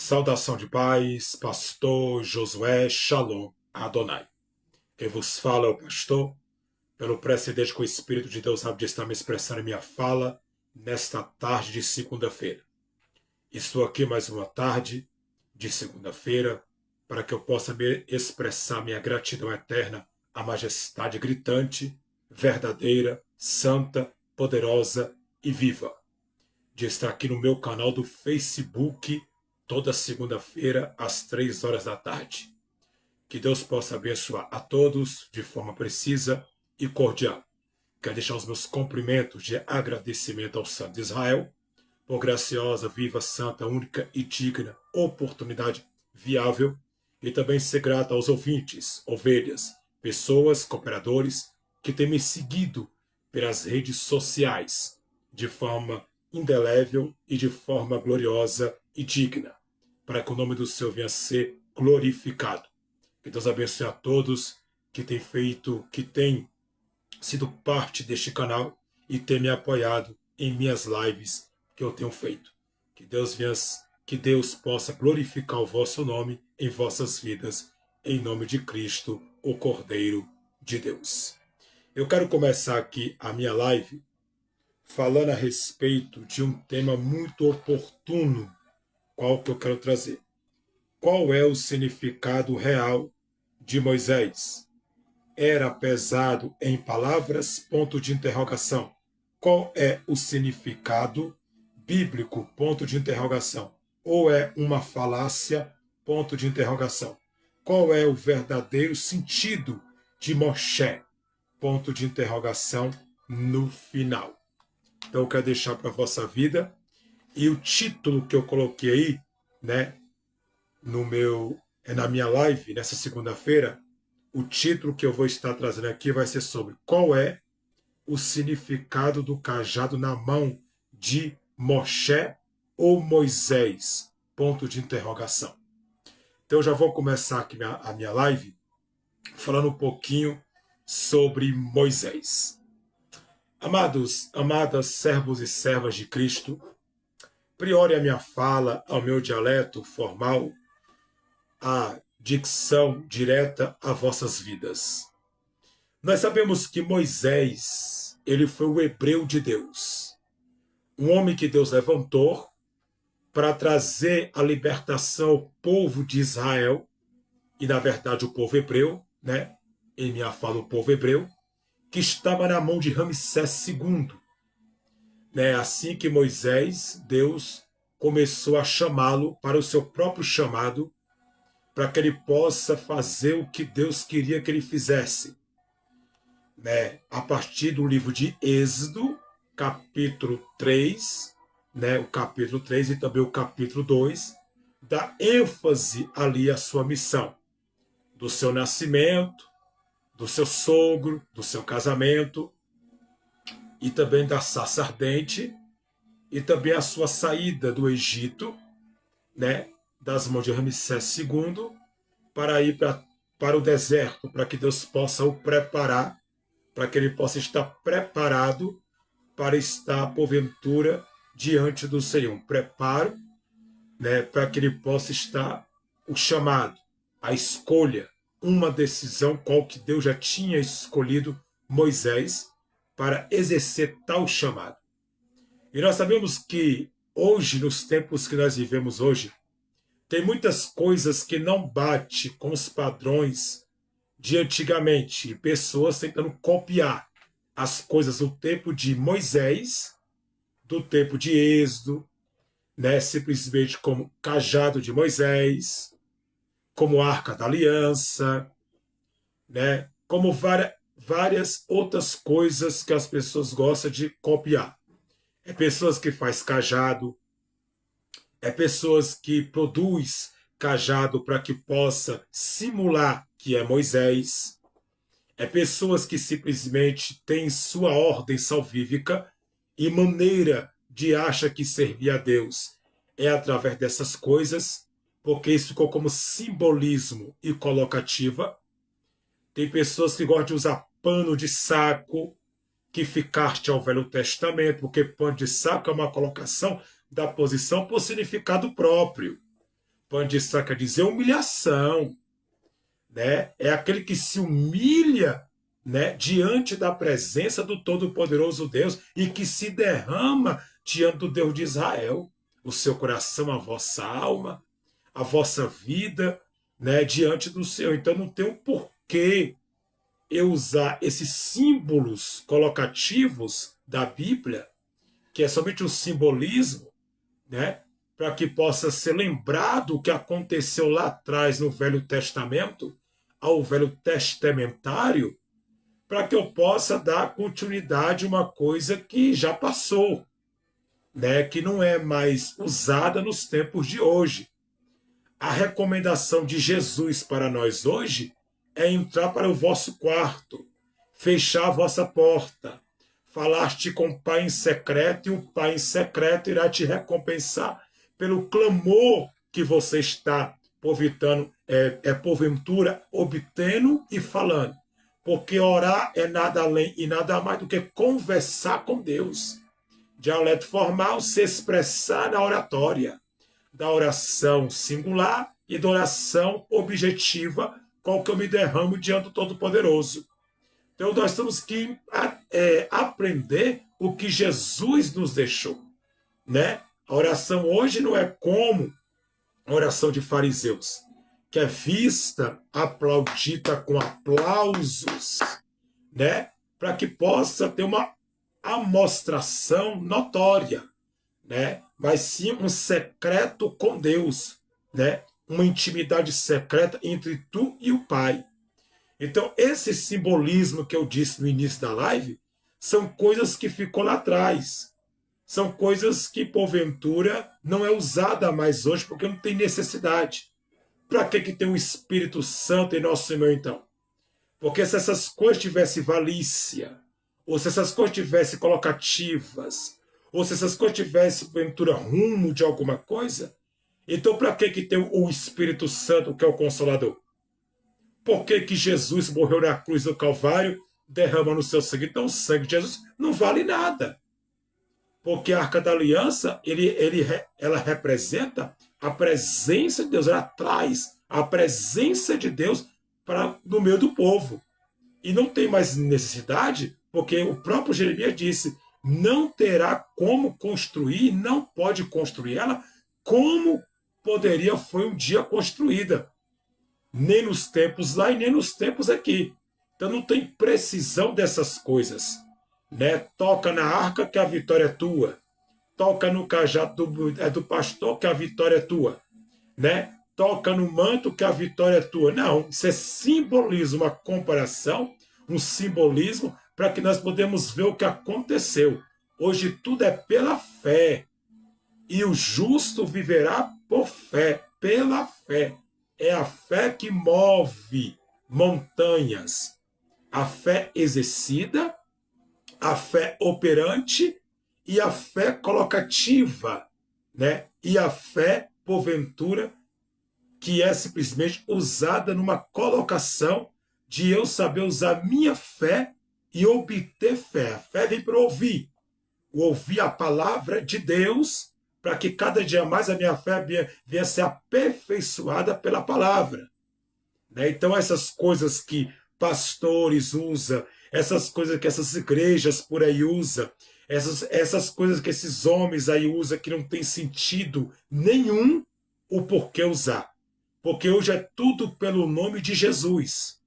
Saudação de paz, pastor Josué Shalom Adonai. Quem vos fala é o pastor, pelo precedente que o Espírito de Deus sabe de estar me expressando em minha fala nesta tarde de segunda-feira. Estou aqui mais uma tarde de segunda-feira para que eu possa me expressar minha gratidão eterna à majestade gritante, verdadeira, santa, poderosa e viva de estar aqui no meu canal do Facebook toda segunda-feira às 3 horas da tarde. Que Deus possa abençoar a todos de forma precisa e cordial. Quero deixar os meus cumprimentos de agradecimento ao Santo de Israel por graciosa, viva, santa, única e digna oportunidade viável e também ser grato aos ouvintes, ovelhas, pessoas, cooperadores que têm me seguido pelas redes sociais de forma indelével e de forma gloriosa e digna, para que o nome do Senhor venha a ser glorificado. Que Deus abençoe a todos que têm sido parte deste canal e têm me apoiado em minhas lives que eu tenho feito. Que Deus possa glorificar o vosso nome em vossas vidas, em nome de Cristo, o Cordeiro de Deus. Eu quero começar aqui a minha live falando a respeito de um tema muito oportuno, qual que eu quero trazer. Qual é o significado real de Moisés? Era pesado em palavras? Ponto de interrogação. Qual é o significado bíblico? Ponto de interrogação. Ou é uma falácia? Ponto de interrogação. Qual é o verdadeiro sentido de Moshe? Ponto de interrogação no final. Então eu quero deixar para a vossa vida. E o título que eu coloquei aí, né, na minha live, nessa segunda-feira, o título que eu vou estar trazendo aqui vai ser sobre qual é o significado do cajado na mão de Moshe ou Moisés? Ponto de interrogação. Então eu já vou começar aqui a minha live falando um pouquinho sobre Moisés. Amados, amadas servos e servas de Cristo, priore a minha fala ao meu dialeto formal, a dicção direta a vossas vidas. Nós sabemos que Moisés, ele foi o hebreu de Deus, um homem que Deus levantou para trazer a libertação ao povo de Israel, e na verdade o povo hebreu, né? Em minha fala o povo hebreu, que estava na mão de Ramsés II. Né? Assim que Moisés, Deus começou a chamá-lo para o seu próprio chamado, para que ele possa fazer o que Deus queria que ele fizesse. Né? A partir do livro de Êxodo, capítulo 3, né? O capítulo 3 e também o capítulo 2, dá ênfase ali à sua missão, do seu nascimento, do seu sogro, do seu casamento, e também da sarça ardente, e também a sua saída do Egito, né? Das mãos de Ramsés II, para ir para o deserto, para que Deus possa o preparar, para que ele possa estar preparado para estar, porventura, diante do Senhor. Um preparo, né, para que ele possa estar o chamado, a escolha, uma decisão qual que Deus já tinha escolhido Moisés para exercer tal chamado. E nós sabemos que hoje, nos tempos que nós vivemos hoje, tem muitas coisas que não bate com os padrões de antigamente, pessoas tentando copiar as coisas do tempo de Moisés, do tempo de Êxodo, né? Simplesmente como cajado de Moisés, como arca da aliança, né? Como várias outras coisas que as pessoas gostam de copiar. É pessoas que faz cajado, é pessoas que produz cajado para que possa simular que é Moisés. É pessoas que simplesmente têm sua ordem salvífica e maneira de achar que servir a Deus é através dessas coisas, porque isso ficou como simbolismo e colocativa. Tem pessoas que gostam de usar pano de saco, que ficaste ao Velho Testamento, porque pano de saco é uma colocação da posição por significado próprio. Pandissa quer dizer humilhação, né? É aquele que se humilha, né, diante da presença do Todo-Poderoso Deus e que se derrama diante do Deus de Israel. O seu coração, a vossa alma, a vossa vida, né, diante do Senhor. Então não tem um porquê eu usar esses símbolos colocativos da Bíblia, que é somente um simbolismo, né, para que possa ser lembrado o que aconteceu lá atrás no Velho Testamento, ao Velho Testamentário, para que eu possa dar continuidade a uma coisa que já passou, né, que não é mais usada nos tempos de hoje. A recomendação de Jesus para nós hoje é entrar para o vosso quarto, fechar a vossa porta, falar-te com o Pai em secreto, e o Pai em secreto irá te recompensar pelo clamor que você está porventura obtendo e falando. Porque orar é nada além e nada mais do que conversar com Deus. Dialeto formal, se expressar na oratória, da oração singular e da oração objetiva, qual que eu me derramo diante do Todo-Poderoso. Então nós temos que aprender o que Jesus nos deixou, né? A oração hoje não é como a oração de fariseus, que é vista, aplaudida com aplausos, né? Para que possa ter uma amostração notória, né? Mas sim um secreto com Deus, né? Uma intimidade secreta entre tu e o Pai. Então, esse simbolismo que eu disse no início da live são coisas que ficou lá atrás. São coisas que, porventura, não é usada mais hoje porque não tem necessidade. Para que tem o Espírito Santo em nosso Senhor, então? Porque se essas coisas tivessem valícia, ou se essas coisas tivessem colocativas, ou se essas coisas tivessem, porventura, rumo de alguma coisa, então para que tem o Espírito Santo, que é o Consolador? Por que Jesus morreu na cruz do Calvário, derramando o seu sangue? Então o sangue de Jesus não vale nada. Porque a Arca da Aliança, ela representa a presença de Deus, ela traz a presença de Deus no meio do povo. E não tem mais necessidade, porque o próprio Jeremias disse, não terá como construir, não pode construir ela como poderia foi um dia construída. Nem nos tempos lá e nem nos tempos aqui. Então não tem precisão dessas coisas. Né? Toca na arca que a vitória é tua. Toca no cajado do pastor que a vitória é tua. Né? Toca no manto que a vitória é tua. Não, isso é simbolismo, uma comparação, um simbolismo para que nós podemos ver o que aconteceu. Hoje tudo é pela fé. E o justo viverá por fé, pela fé. É a fé que move montanhas. A fé exercida, a fé operante e a fé colocativa, né? E a fé, porventura, que é simplesmente usada numa colocação de eu saber usar minha fé e obter fé. A fé vem para ouvir a palavra de Deus, para que cada dia mais a minha fé venha a ser aperfeiçoada pela palavra. Né? Então essas coisas que pastores usam, essas coisas que essas igrejas por aí usam, essas coisas que esses homens aí usam que não tem sentido nenhum o porquê usar. Porque hoje é tudo pelo nome de Jesus.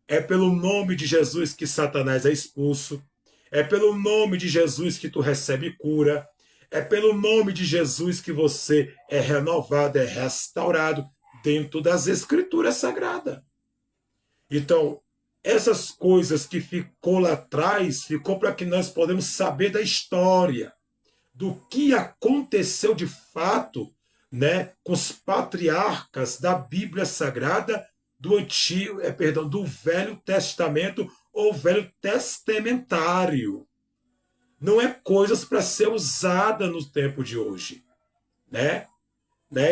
É pelo nome de Jesus que Satanás é expulso. É pelo nome de Jesus que tu recebe cura. É pelo nome de Jesus que você é renovado, é restaurado dentro das Escrituras Sagradas. Então, essas coisas que ficou lá atrás, ficou para que nós podemos saber da história, do que aconteceu de fato, né, com os patriarcas da Bíblia Sagrada do Velho Testamento ou Velho Testamentário. Não é coisas para ser usada no tempo de hoje, né?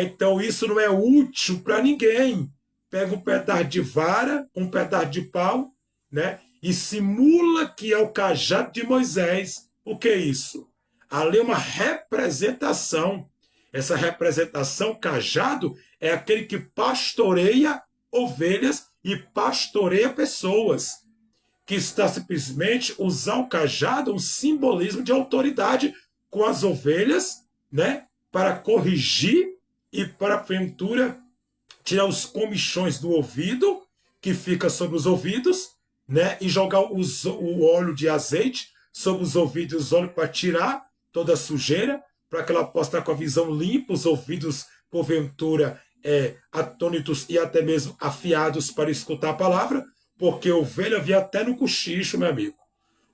Então isso não é útil para ninguém. Pega um pedaço de vara, um pedaço de pau, né? E simula que é o cajado de Moisés. O que é isso? Ali é uma representação. Essa representação, cajado, é aquele que pastoreia ovelhas e pastoreia pessoas, que está simplesmente usar o cajado, um simbolismo de autoridade com as ovelhas, né, para corrigir e para, porventura, tirar os comichões do ouvido, que fica sobre os ouvidos, né, e jogar o óleo de azeite sobre os ouvidos e os olhos para tirar toda a sujeira, para que ela possa estar com a visão limpa, os ouvidos, porventura, atônitos e até mesmo afiados para escutar a palavra, porque a ovelha via até no cochicho, meu amigo.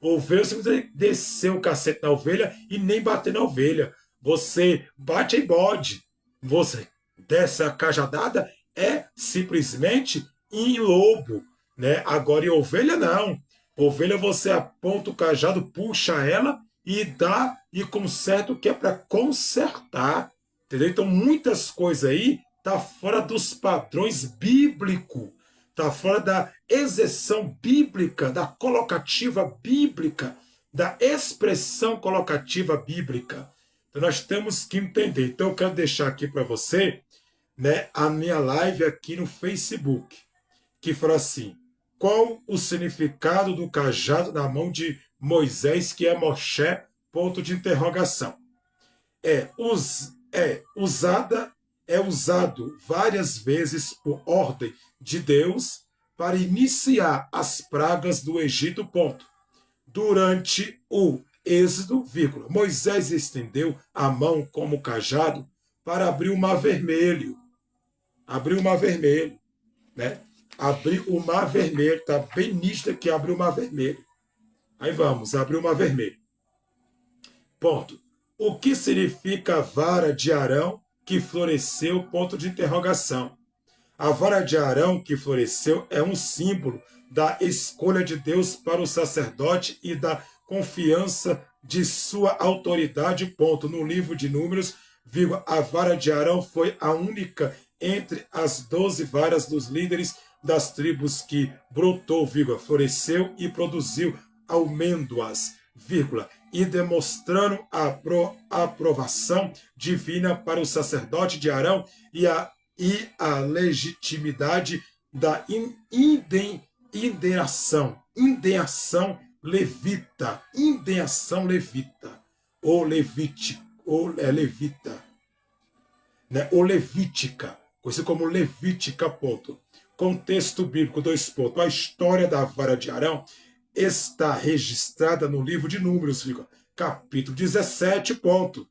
Ovelha, você precisa descer o cacete na ovelha e nem bater na ovelha. Você bate em bode. Você desce a cajadada, é simplesmente em lobo, né? Agora em ovelha não. Ovelha você aponta o cajado, puxa ela e dá e conserta o que é para consertar, entendeu? Então muitas coisas aí tá fora dos padrões bíblicos, tá fora da exeção bíblica, da colocativa bíblica, da expressão colocativa bíblica. Então nós temos que entender. Então eu quero deixar aqui para você, né, a minha live aqui no Facebook, que fala assim: qual o significado do cajado na mão de Moisés, que é Moshe? Ponto de interrogação. É usado várias vezes por ordem de Deus para iniciar as pragas do Egito. Ponto. Durante o Êxodo, vírgula, Moisés estendeu a mão como cajado para abrir o mar vermelho. Abriu o mar vermelho, né? Abriu o mar vermelho, tá bem nítido que abriu o mar vermelho. Aí vamos, abriu o mar vermelho. Ponto. O que significa a vara de Arão que floresceu? Ponto de interrogação. A vara de Arão que floresceu é um símbolo da escolha de Deus para o sacerdote e da confiança de sua autoridade. Ponto. No livro de Números, a vara de Arão foi a única entre as 12 varas dos líderes das tribos que brotou, floresceu e produziu amêndoas, e demonstrando a aprovação divina para o sacerdote de Arão e a legitimidade da indeação levita, ou levítica, né? Ou levítica, conhecido como levítica, ponto. Contexto bíblico, 2 pontos. A história da vara de Arão está registrada no livro de Números, capítulo 17, ponto.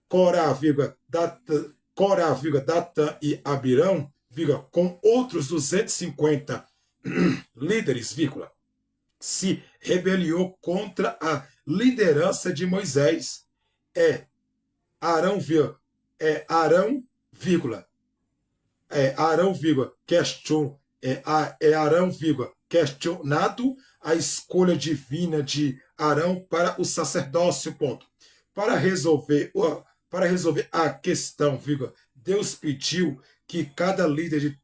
Corá, Datã e Abirão, com outros 250 líderes, se rebeliou contra a liderança de Moisés. Arão, questionado a escolha divina de Arão para o sacerdócio, ponto. Para resolver a questão, Deus pediu que cada líder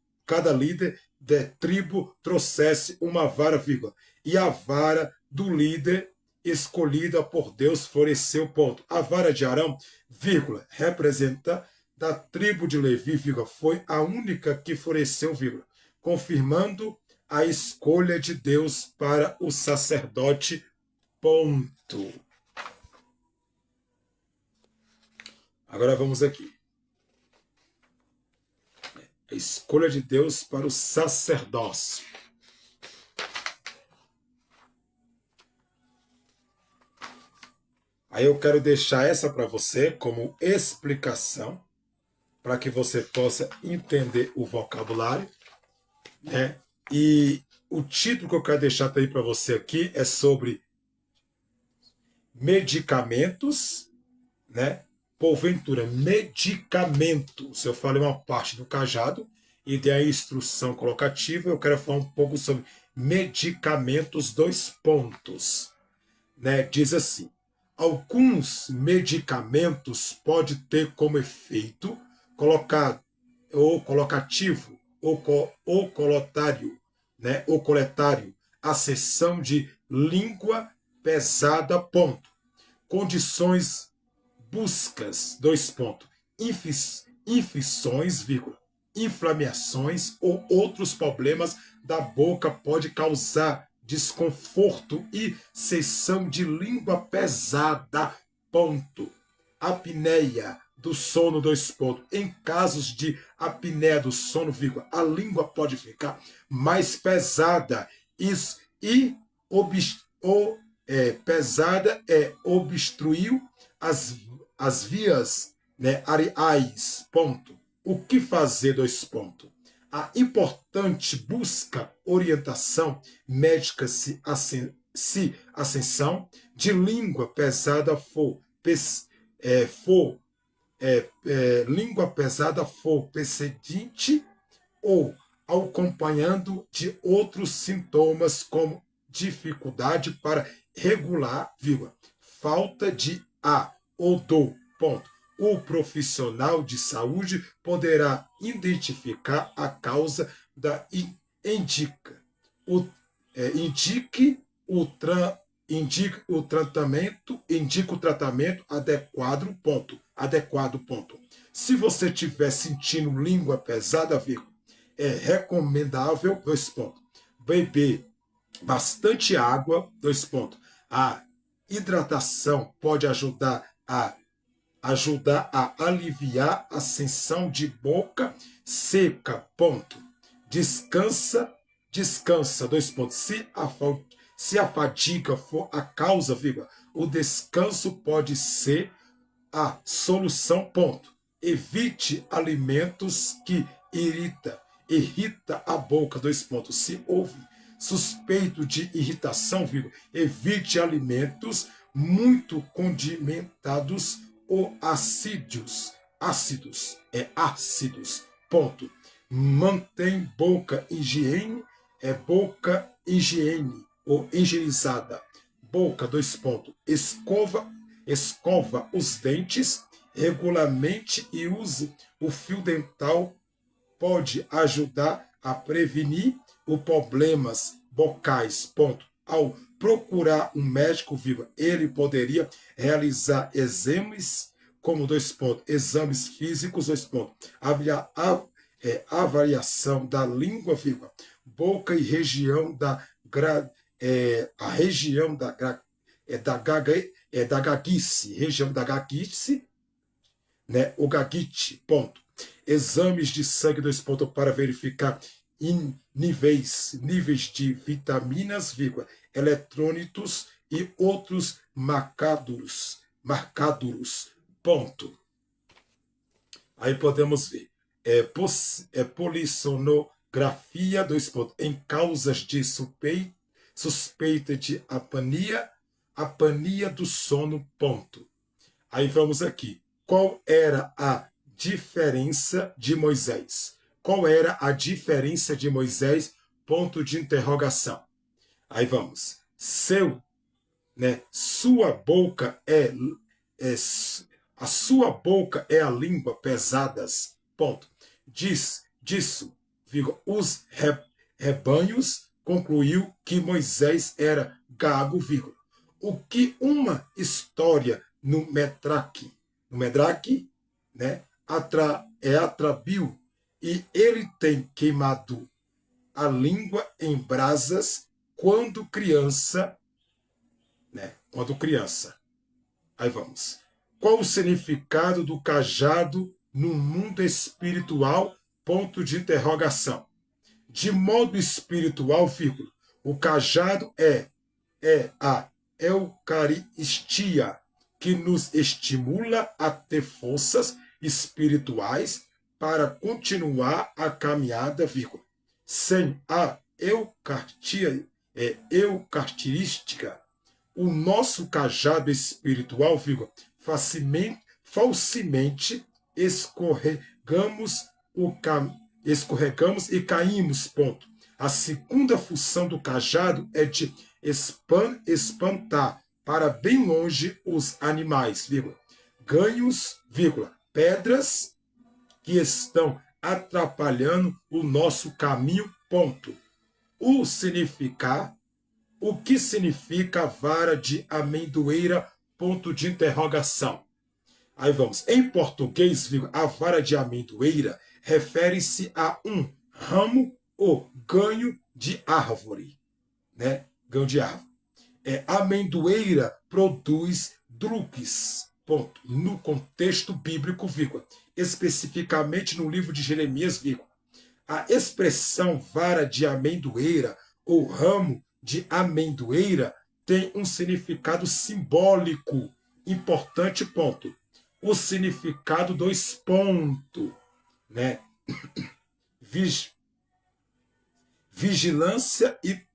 de tribo trouxesse uma vara, e a vara do líder escolhida por Deus floresceu, ponto. A vara de Arão, representa da tribo de Levi, foi a única que floresceu, confirmando a escolha de Deus para o sacerdote, ponto. Agora vamos aqui. A escolha de Deus para o sacerdócio. Aí eu quero deixar essa para você como explicação, para que você possa entender o vocabulário, né? E o título que eu quero deixar também para você aqui é sobre medicamentos, né? Porventura, medicamentos. Eu falei uma parte do cajado e da instrução colocativa, eu quero falar um pouco sobre medicamentos, 2 pontos, né? Diz assim: alguns medicamentos podem ter como efeito colocado ou colocativo ou colotário, né? Ou coletário, a cessão de língua pesada, ponto. Condições buscas, 2 pontos. infecções, vírgula, inflamações ou outros problemas da boca pode causar desconforto e sensação de língua pesada, ponto. Apneia do sono, dois pontos. Em casos de apneia do sono, vírgula, a língua pode ficar mais pesada e pesada obstruiu as vias, né, areais, ponto. O que fazer, dois pontos. A importante busca orientação médica se ascensão de língua pesada for língua pesada for precedente ou acompanhando de outros sintomas como dificuldade para regular, vírgula, falta de ar ou dor, ponto. O profissional de saúde poderá identificar a causa da indica o, indique o indica o tratamento adequado, ponto. Se você estiver sentindo língua pesada, vírgula, é recomendável, dois pontos, beber bastante água, dois pontos. A hidratação pode ajudar a aliviar a sensação de boca seca, ponto. Descansa, dois pontos. Se a fadiga for a causa, vírgula, o descanso pode ser a solução, ponto. Evite alimentos que irrita a boca, dois pontos. Se houve suspeito de irritação, vírgula, evite alimentos muito condimentados ou ácidos, ponto. Mantém boca higiene ou higienizada. Boca, dois pontos. Escova os dentes regularmente e use o fio dental. Pode ajudar a prevenir os problemas bocais, ponto. Ao procurar um médico, vírgula, ele poderia realizar exames como, dois pontos, exames físicos, dois pontos, avaliação da língua, vírgula, boca e região a região da gaguice, né, o gaguite, ponto. Exames de sangue, dois pontos, para verificar níveis de vitaminas, vírgula, eletrônitos e outros marcadores, ponto. Aí podemos ver. Polissonografia, dois pontos, em causas de suspeita de apneia do sono, ponto. Aí vamos aqui. Qual era a diferença de Moisés? Qual era a diferença de Moisés? Ponto de interrogação. Aí vamos. Sua boca a sua boca é a língua pesadas, ponto. Disso, vírgula, os rebanhos concluiu que Moisés era gago, vírgula. O que uma história no Medraque, né, atribuiu, e ele tem queimado a língua em brasas quando criança, né? Quando criança. Aí vamos. Qual o significado do cajado no mundo espiritual? Ponto de interrogação. De modo espiritual, vírgula, o cajado é a Eucaristia, que nos estimula a ter forças espirituais para continuar a caminhada, vírgula. Sem a eucarística, o nosso cajado espiritual, vírgula, falsamente escorregamos e caímos, ponto. A segunda função do cajado é de espantar para bem longe os animais, vírgula. Ganhos, vírgula, pedras que estão atrapalhando o nosso caminho, ponto. O que significa vara de amendoeira, ponto de interrogação. Aí vamos. Em português, vírgula, a vara de amendoeira refere-se a um ramo ou ganho de árvore, né? Ganho de árvore. Amendoeira produz druques, ponto. No contexto bíblico, vírgula, especificamente no livro de Jeremias, vírgula. A expressão vara de amendoeira ou ramo de amendoeira tem um significado simbólico importante, ponto. O significado dois pontos, né? Vigilância e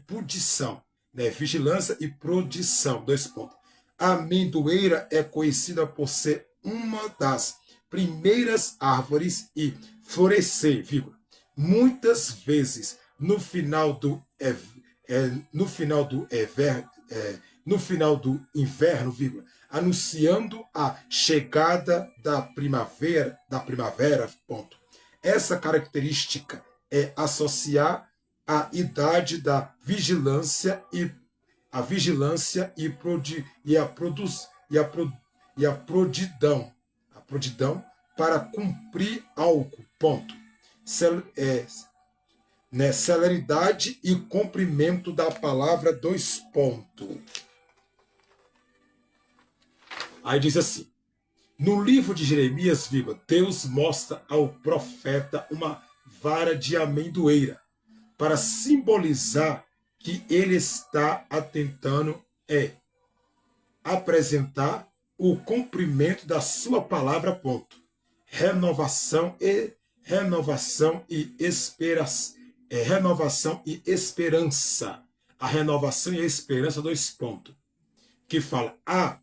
pudição, né? Vigilância e prodição, dois pontos. A amendoeira é conhecida por ser uma das primeiras árvores e florescer, vírgula. Muitas vezes no final do inverno, vírgula, anunciando a chegada da primavera, ponto. Essa característica é associar a idade da vigilância e a prodidão para cumprir algo, ponto. Celeridade e cumprimento da palavra, dois pontos. Aí diz assim, no livro de Jeremias, Deus mostra ao profeta uma vara de amendoeira para simbolizar que ele está atentando apresentar o cumprimento da sua palavra, ponto. Renovação e esperança. Renovação e esperança. A renovação e a esperança, dois pontos. Que fala a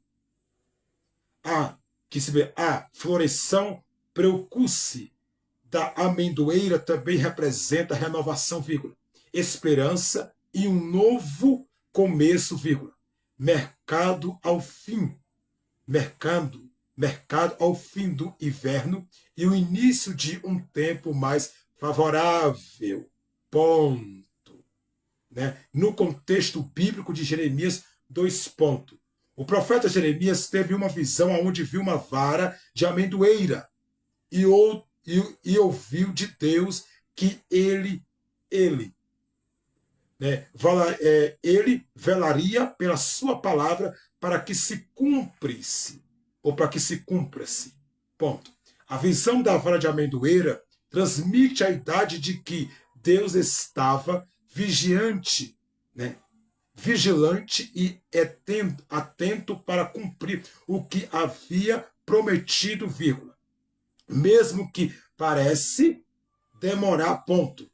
floração precoce da amendoeira também representa renovação, vírgula, esperança e um novo começo, vírgula, mercado ao fim do inverno e o início de um tempo mais favorável, ponto. Né? No contexto bíblico de Jeremias, dois pontos. O profeta Jeremias teve uma visão onde viu uma vara de amendoeira e ouviu de Deus que ele velaria pela sua palavra para que se cumprisse, ou para que se cumpra-se. Ponto. A visão da vara de amendoeira transmite a idade de que Deus estava vigilante, né? Vigilante e atento para cumprir o que havia prometido, vírgula. Mesmo que parece demorar, ponto.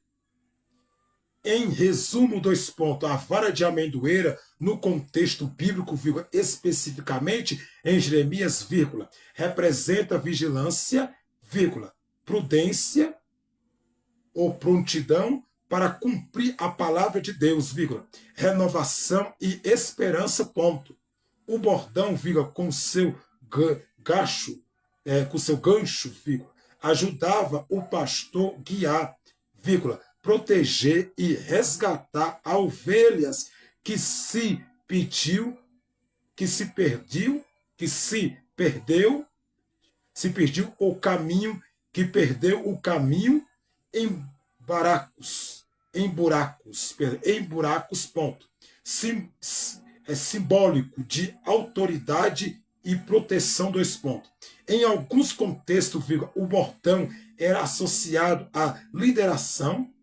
Em resumo, dois pontos. A vara de amendoeira, no contexto bíblico, vírgula, especificamente em Jeremias, vírgula, representa vigilância, vírgula, prudência ou prontidão para cumprir a palavra de Deus, vírgula, renovação e esperança, ponto. O bordão, vírgula, com seu gancho, vírgula, ajudava o pastor guiar, vírgula, proteger e resgatar a ovelhas que se perdeu o caminho em buracos, ponto. É simbólico de autoridade e proteção, dois pontos. Em alguns contextos, o bordão era associado à lideração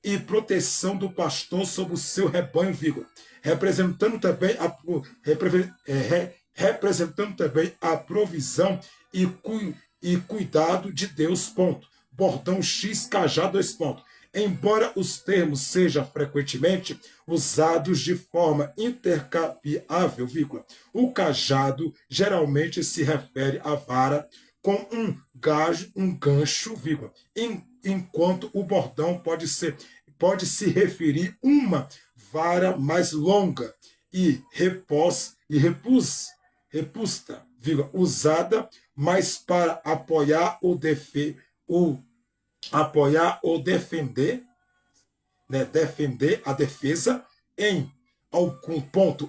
e proteção do pastor sobre o seu rebanho, representando também a provisão e cuidado de Deus, ponto. Bordão X, cajado, dois pontos. Embora os termos sejam frequentemente usados de forma intercambiável, o cajado geralmente se refere à vara com um gancho, enquanto o bordão pode se referir a uma vara mais longa e repusta, usada mais para apoiar ou defender, né, defender a defesa em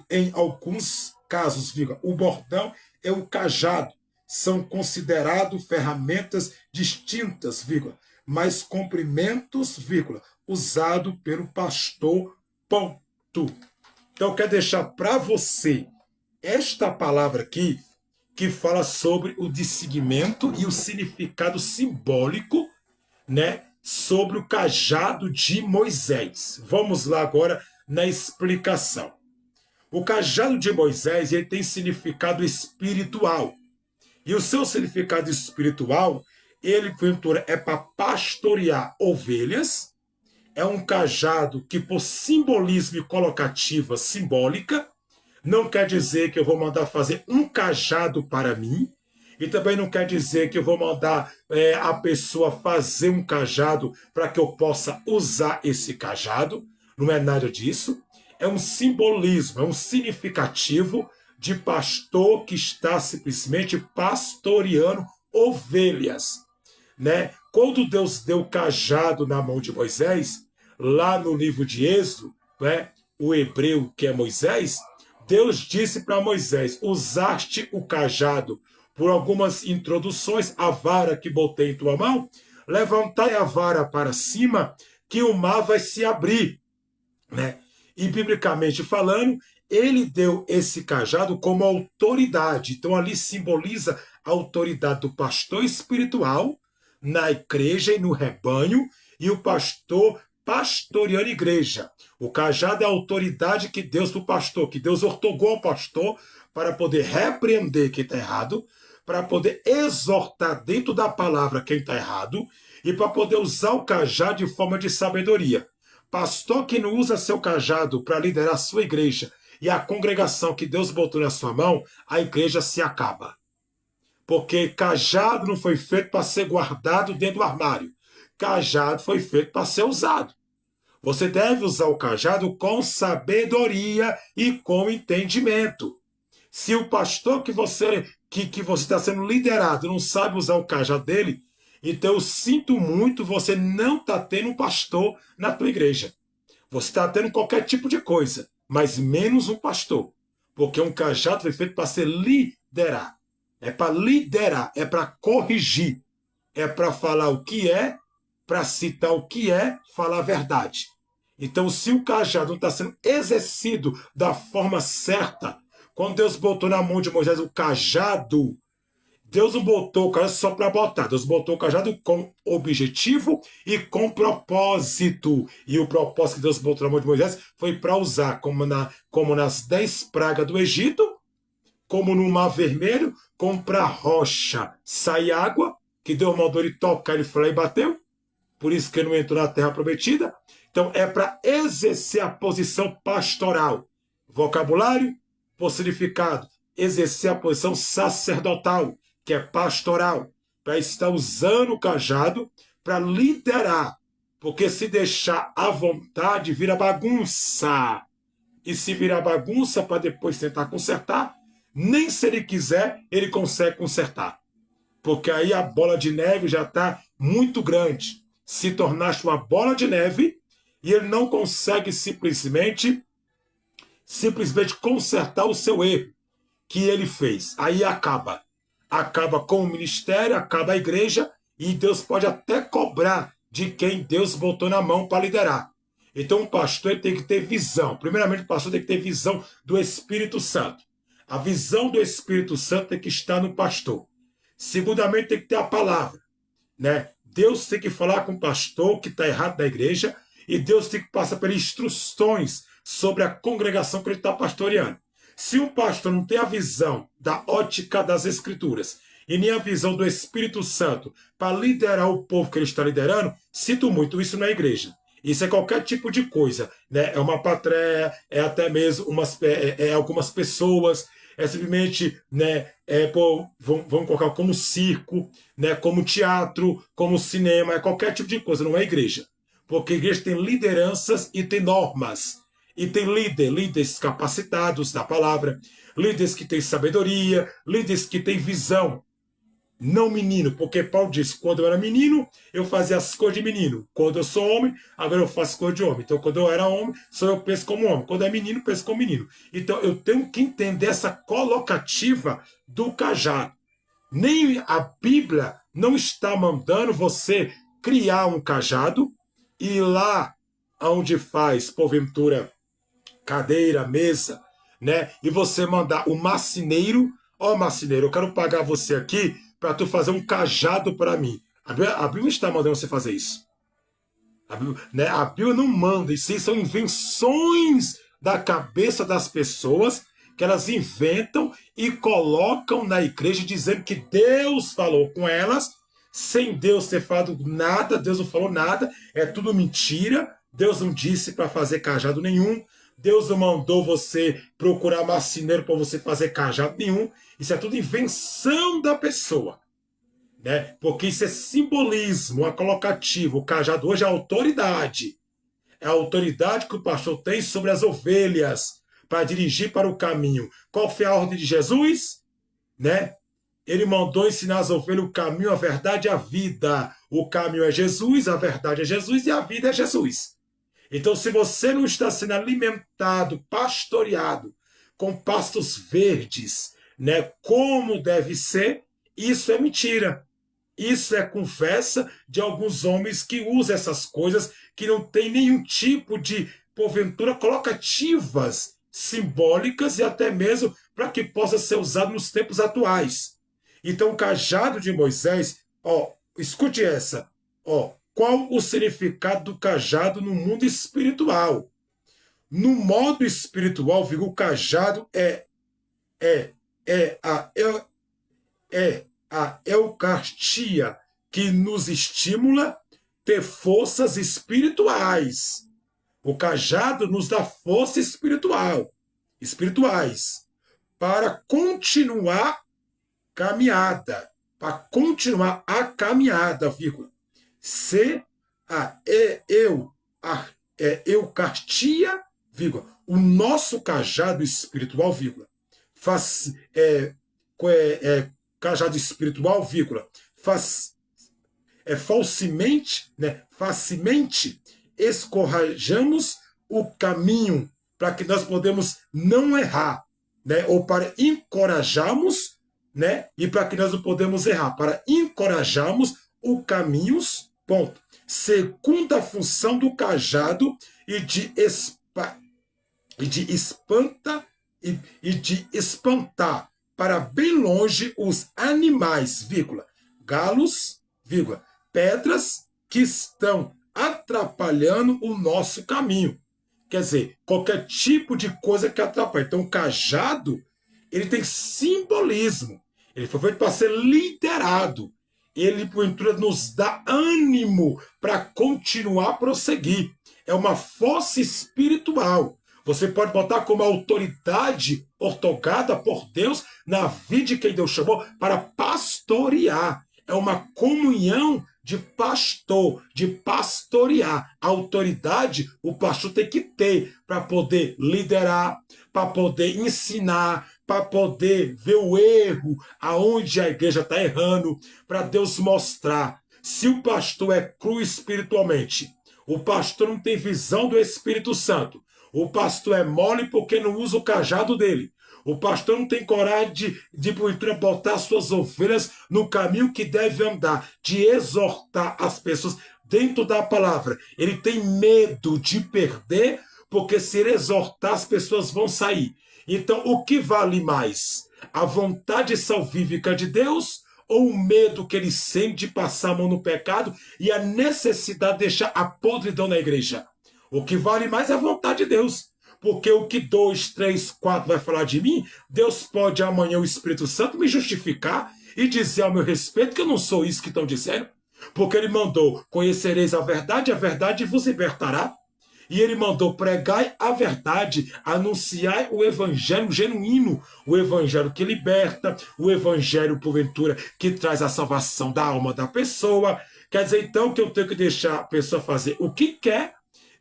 em alguns casos, vírgula, o bordão é o cajado. São considerados ferramentas distintas, vírgula, mas comprimentos, vírgula, usado pelo pastor, ponto. Então, eu quero deixar para você esta palavra aqui, que fala sobre o discernimento e o significado simbólico, né, sobre o cajado de Moisés. Vamos lá agora na explicação. O cajado de Moisés, ele tem significado espiritual. E o seu significado espiritual, ele é para pastorear ovelhas. É um cajado que, por simbolismo e colocativa simbólica, não quer dizer que eu vou mandar fazer um cajado para mim, e também não quer dizer que eu vou mandar a pessoa fazer um cajado para que eu possa usar esse cajado. Não é nada disso. É um simbolismo, é um significativo de pastor que está simplesmente pastoreando ovelhas, né? Quando Deus deu o cajado na mão de Moisés, lá no livro de Êxodo, né, o hebreu que é Moisés, Deus disse para Moisés: usaste o cajado por algumas introduções, a vara que botei em tua mão, levantai a vara para cima, que o mar vai se abrir, né? E biblicamente falando, ele deu esse cajado como autoridade. Então ali simboliza a autoridade do pastor espiritual na igreja e no rebanho, e o pastor pastoreando a igreja. O cajado é a autoridade que Deus do pastor, que Deus ortogou ao pastor para poder repreender quem está errado, para poder exortar dentro da palavra quem está errado, e para poder usar o cajado de forma de sabedoria. Pastor que não usa seu cajado para liderar a sua igreja e a congregação que Deus botou na sua mão, a igreja se acaba. Porque cajado não foi feito para ser guardado dentro do armário. Cajado foi feito para ser usado. Você deve usar o cajado com sabedoria e com entendimento. Se o pastor que você está sendo liderado não sabe usar o cajado dele, então eu sinto muito, você não está tendo um pastor na tua igreja. Você está tendo qualquer tipo de coisa, mas menos um pastor. Porque um cajado foi feito para ser liderar. É para liderar, é para corrigir. É para falar o que é, para citar o que é, falar a verdade. Então, se o cajado não está sendo exercido da forma certa, quando Deus botou na mão de Moisés o cajado, Deus não botou o cajado só para botar. Deus botou o cajado com objetivo e com propósito. E o propósito que Deus botou na mão de Moisés foi para usar, como nas 10 pragas do Egito, como no Mar Vermelho, como para a rocha sair água, que Deus mandou ele tocar, ele foi lá e bateu. Por isso que ele não entrou na terra prometida. Então é para exercer a posição pastoral. Vocabulário, por significado, exercer a posição sacerdotal, que é pastoral, para estar usando o cajado para liderar. Porque se deixar à vontade, vira bagunça. E se virar bagunça para depois tentar consertar, nem se ele quiser, ele consegue consertar. Porque aí a bola de neve já está muito grande. Se tornaste uma bola de neve e ele não consegue simplesmente consertar o seu erro que ele fez. Aí acaba. Acaba com o ministério, acaba a igreja, e Deus pode até cobrar de quem Deus botou na mão para liderar. Então o pastor tem que ter visão. Primeiramente, o pastor tem que ter visão do Espírito Santo. A visão do Espírito Santo tem que estar no pastor. Segundamente, tem que ter a palavra, né? Deus tem que falar com o pastor que está errado na igreja, e Deus tem que passar pelas instruções sobre a congregação que ele está pastoreando. Se um pastor não tem a visão da ótica das Escrituras e nem a visão do Espírito Santo para liderar o povo que ele está liderando, sinto muito, isso não é igreja. Isso é qualquer tipo de coisa, né? É uma patréia, é até mesmo algumas pessoas, é simplesmente, né, vamos colocar como circo, né, como teatro, como cinema, é qualquer tipo de coisa, não é igreja. Porque a igreja tem lideranças e tem normas. E tem líderes capacitados da palavra, líderes que têm sabedoria, líderes que têm visão. não menino, porque Paulo diz, quando eu era menino, eu fazia as coisas de menino. Quando eu sou homem, agora eu faço coisas de homem. Então, quando eu era homem, só eu penso como homem. Quando é menino, penso como menino. Então, eu tenho que entender essa colocativa do cajado. Nem a Bíblia não está mandando você criar um cajado e ir lá onde faz, porventura, cadeira, mesa, né? E você mandar o marceneiro, ó marceneiro, eu quero pagar você aqui para tu fazer um cajado para mim. A Bíblia está mandando você fazer isso. A Bíblia não manda, isso são invenções da cabeça das pessoas que elas inventam e colocam na igreja dizendo que Deus falou com elas, sem Deus ter falado nada, Deus não falou nada, é tudo mentira, Deus não disse para fazer cajado nenhum, Deus não mandou você procurar marceneiro para você fazer cajado nenhum, isso é tudo invenção da pessoa. Né? Porque isso é simbolismo, é colocativo. O cajado hoje é autoridade. É a autoridade que o pastor tem sobre as ovelhas para dirigir para o caminho. Qual foi a ordem de Jesus? Né? Ele mandou ensinar as ovelhas o caminho, a verdade e a vida. O caminho é Jesus, a verdade é Jesus e a vida é Jesus. Então, se você não está sendo alimentado, pastoreado com pastos verdes, né, como deve ser, isso é mentira. Isso é conversa de alguns homens que usam essas coisas que não tem nenhum tipo de, porventura, colocativas simbólicas e até mesmo para que possa ser usado nos tempos atuais. Então, o cajado de Moisés, ó, escute essa, ó, qual o significado do cajado no mundo espiritual? No modo espiritual, viu, o cajado é, é, a, é, é a Eucaristia que nos estimula a ter forças espirituais. O cajado nos dá força espirituais, para continuar caminhada, para continuar a caminhada, vírgula. Se Eucaristia, vírgula, o nosso cajado espiritual, vírgula, faz, cajado espiritual, vírgula, facilmente escorrajamos o caminho para que nós podemos não errar, né? Ou para encorajarmos, né? E para que nós não podemos errar, para encorajarmos o caminhos, ponto. Segunda função do cajado e de espantar para bem longe os animais, vírgula, galos, vírgula, pedras que estão atrapalhando o nosso caminho. Quer dizer, qualquer tipo de coisa que atrapalha. Então, o cajado, ele tem simbolismo. Ele foi feito para ser liderado. Ele, porventura, nos dá ânimo para continuar a prosseguir. É uma força espiritual. Você pode botar como autoridade ortogada por Deus na vida de quem Deus chamou para pastorear. É uma comunhão de pastor, de pastorear. A autoridade o pastor tem que ter para poder liderar, para poder ensinar, para poder ver o erro, aonde a igreja está errando, para Deus mostrar. Se o pastor é cru espiritualmente, o pastor não tem visão do Espírito Santo, o pastor é mole porque não usa o cajado dele. O pastor não tem coragem de porventura, botar suas ovelhas no caminho que deve andar, de exortar as pessoas dentro da palavra. Ele tem medo de perder, porque se ele exortar, as pessoas vão sair. Então, o que vale mais? A vontade salvífica de Deus ou o medo que ele sente de passar a mão no pecado e a necessidade de deixar a podridão na igreja? O que vale mais é a vontade de Deus. Porque o que 2, 3, 4 vai falar de mim, Deus pode amanhã, o Espírito Santo, me justificar e dizer ao meu respeito que eu não sou isso que estão dizendo. Porque ele mandou, conhecereis a verdade vos libertará. E ele mandou, pregai a verdade, anunciai o evangelho genuíno, o evangelho que liberta, o evangelho, porventura, que traz a salvação da alma da pessoa. Quer dizer, então, que eu tenho que deixar a pessoa fazer o que quer,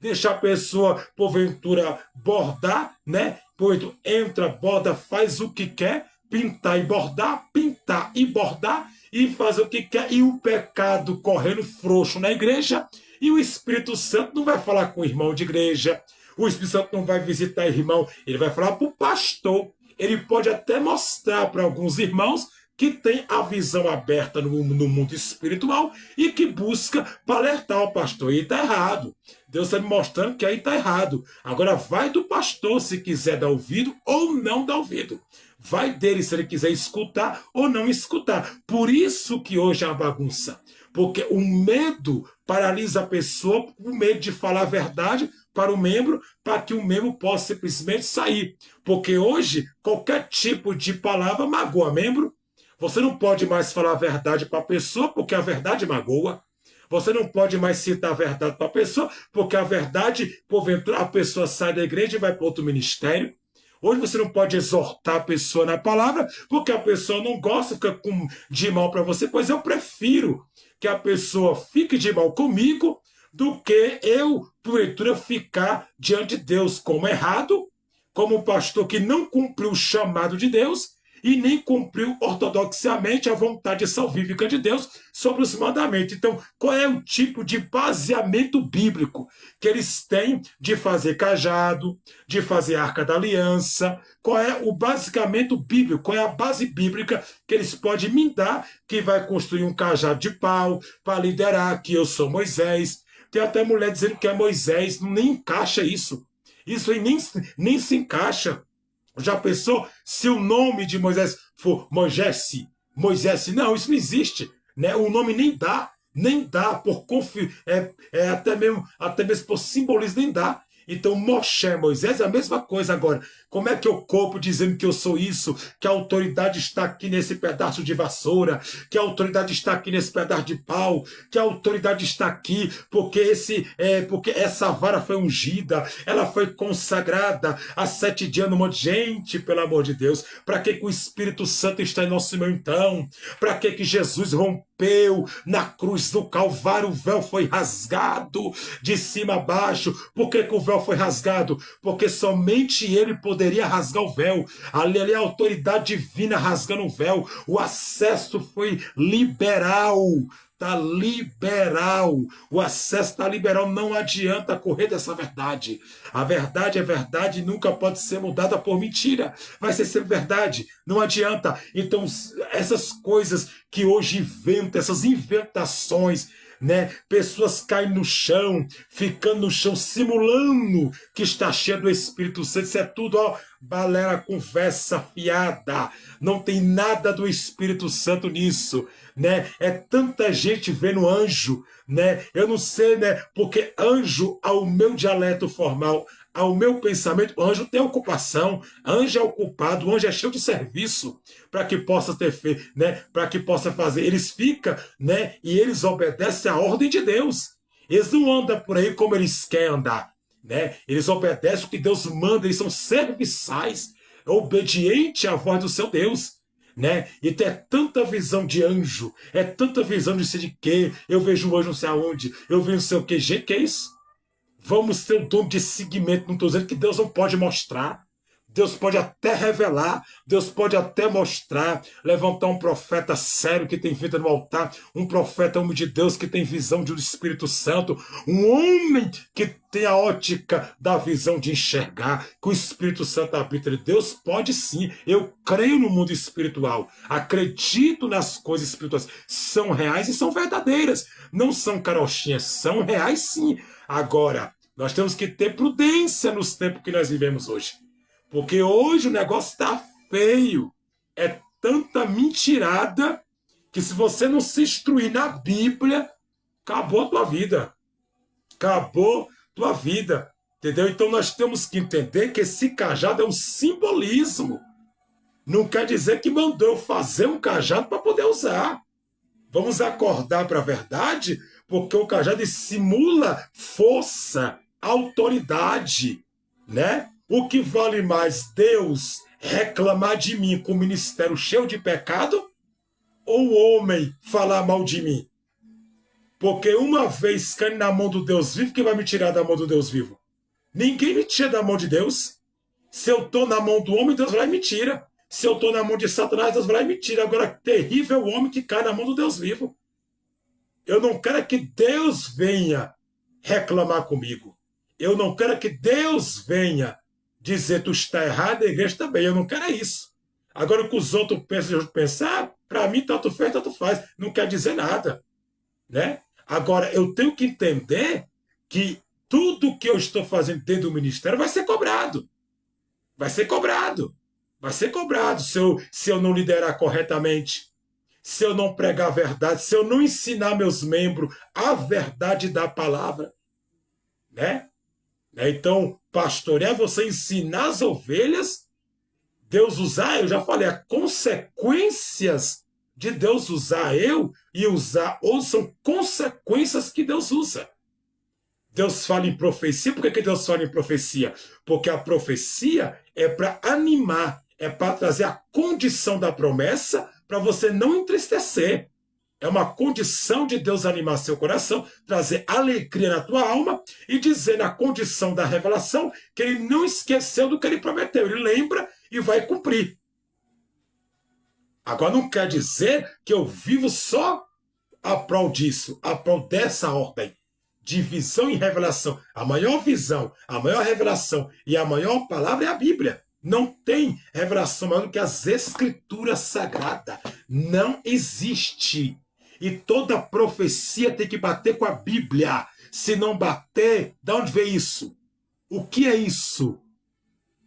deixar a pessoa, porventura, bordar, né? Entra, borda, faz o que quer, pintar e bordar, e fazer o que quer, e o pecado correndo frouxo na igreja, e o Espírito Santo não vai falar com o irmão de igreja, o Espírito Santo não vai visitar irmão, ele vai falar para o pastor. Ele pode até mostrar para alguns irmãos que tem a visão aberta no mundo espiritual e que busca para alertar o pastor. E está errado. Deus está me mostrando que aí está errado. Agora vai do pastor se quiser dar ouvido ou não dar ouvido. Vai dele se ele quiser escutar ou não escutar. Por isso que hoje é uma bagunça. Porque o medo paralisa a pessoa, o medo de falar a verdade para o membro, para que o membro possa simplesmente sair. Porque hoje, qualquer tipo de palavra magoa membro. Você não pode mais falar a verdade para a pessoa, porque a verdade magoa. Você não pode mais citar a verdade para a pessoa, porque a verdade, porventura, a pessoa sai da igreja e vai para outro ministério. Hoje você não pode exortar a pessoa na palavra, porque a pessoa não gosta, fica de mal para você. Pois eu prefiro que a pessoa fique de mal comigo do que eu, porventura, ficar diante de Deus como errado, como um pastor que não cumpriu o chamado de Deus e nem cumpriu ortodoxamente a vontade salvífica de Deus sobre os mandamentos. Então, qual é o tipo de baseamento bíblico que eles têm de fazer cajado, de fazer arca da aliança? Qual é o baseamento bíblico, qual é a base bíblica que eles podem me dar que vai construir um cajado de pau para liderar que eu sou Moisés? Tem até mulher dizendo que é Moisés, nem encaixa isso. Isso aí nem se encaixa. Já pensou se o nome de Moisés for Moisés? Moisés, não, isso não existe. Né? O nome nem dá por até mesmo por simbolismo, nem dá. Então, Moshe, Moisés é a mesma coisa agora. Como é que eu copo dizendo que eu sou isso, que a autoridade está aqui nesse pedaço de vassoura, que a autoridade está aqui nesse pedaço de pau, que a autoridade está aqui porque porque essa vara foi ungida, ela foi consagrada há 7 dias no monte. Gente, pelo amor de Deus, para que o Espírito Santo está em nosso meio então? Para que Jesus rompeu na cruz do Calvário? O véu foi rasgado de cima a baixo. Por que o véu foi rasgado? Porque somente ele poderia rasgar o véu. Ali é a autoridade divina rasgando o véu. O acesso foi liberal. Está liberal. O acesso está liberal. Não adianta correr dessa verdade. A verdade é verdade e nunca pode ser mudada por mentira. Vai ser sempre verdade. Não adianta. Então, essas coisas que hoje inventam, essas inventações, né? Pessoas caem no chão, ficando no chão, simulando que está cheio do Espírito Santo. Isso é tudo, ó, balera, conversa fiada. Não tem nada do Espírito Santo nisso, né? É tanta gente vendo anjo, né? Eu não sei, né? Porque anjo, ao meu dialeto formal, ao meu pensamento, anjo tem ocupação, anjo é ocupado, anjo é cheio de serviço para que possa ter feito, né? Para que possa fazer. Eles ficam, né? E eles obedecem à ordem de Deus. Eles não andam por aí como eles querem andar, né? Eles obedecem o que Deus manda, eles são serviçais, obedientes à voz do seu Deus. Né? Então é tanta visão de anjo, é tanta visão de sei de quê, eu vejo um anjo não sei aonde, eu vejo não sei o que, gente, que é isso? Vamos ter um dom de seguimento, não estou dizendo que Deus não pode mostrar, Deus pode até revelar, Deus pode até mostrar, levantar um profeta sério que tem vida no altar, um profeta homem de Deus que tem visão do Espírito Santo, um homem que tem a ótica da visão de enxergar, que o Espírito Santo habita em Deus. Pode sim, eu creio no mundo espiritual, acredito nas coisas espirituais, são reais e são verdadeiras, não são carochinhas, são reais sim. Agora, nós temos que ter prudência nos tempos que nós vivemos hoje. Porque hoje o negócio está feio. É tanta mentirada que se você não se instruir na Bíblia, acabou a tua vida. Acabou a tua vida. Entendeu? Então nós temos que entender que esse cajado é um simbolismo. Não quer dizer que mandou eu fazer um cajado para poder usar. Vamos acordar para a verdade, porque o cajado simula força, autoridade, né? O que vale mais, Deus reclamar de mim com o ministério cheio de pecado ou o homem falar mal de mim? Porque uma vez caindo na mão do Deus vivo, quem vai me tirar da mão do Deus vivo? Ninguém me tira da mão de Deus. Se eu estou na mão do homem, Deus vai me tira. Se eu estou na mão de Satanás, Deus vai lá e me tira. Agora, terrível o homem que cai na mão do Deus vivo. Eu não quero que Deus venha reclamar comigo. Eu não quero que Deus venha dizer tu está errado, a igreja também. Eu não quero isso. Agora, o que os outros pensam, eu pensar, para mim, tanto fez, tanto faz. Não quer dizer nada. Né? Agora, eu tenho que entender que tudo que eu estou fazendo dentro do ministério vai ser cobrado. Vai ser cobrado. Vai ser cobrado se eu não liderar corretamente, se eu não pregar a verdade, se eu não ensinar meus membros a verdade da palavra. Né? Então, pastorear é você ensinar as ovelhas, Deus usar, eu já falei, as consequências de Deus usar eu e usar outros são consequências que Deus usa. Deus fala em profecia, por que Deus fala em profecia? Porque a profecia é para animar, é para trazer a condição da promessa para você não entristecer. É uma condição de Deus animar seu coração, trazer alegria na tua alma e dizer na condição da revelação que ele não esqueceu do que ele prometeu. Ele lembra e vai cumprir. Agora não quer dizer que eu vivo só a prol disso, a prol dessa ordem de visão e revelação. A maior visão, a maior revelação e a maior palavra é a Bíblia. Não tem revelação maior do que as Escrituras Sagradas. Não existe. E toda profecia tem que bater com a Bíblia. Se não bater, de onde vem isso? O que é isso?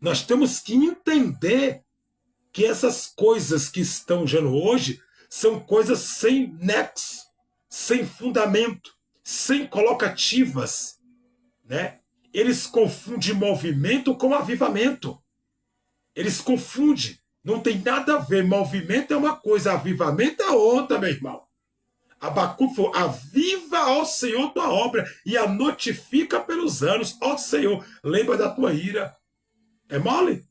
Nós temos que entender que essas coisas que estão usando hoje são coisas sem nexo, sem fundamento, sem colocativas. Né? Eles confundem movimento com avivamento. Eles confundem. Não tem nada a ver. Movimento é uma coisa, avivamento é outra, meu irmão. Abacuque falou, aviva ao Senhor tua obra e a notifica pelos anos. Ó Senhor, lembra da tua ira. É mole?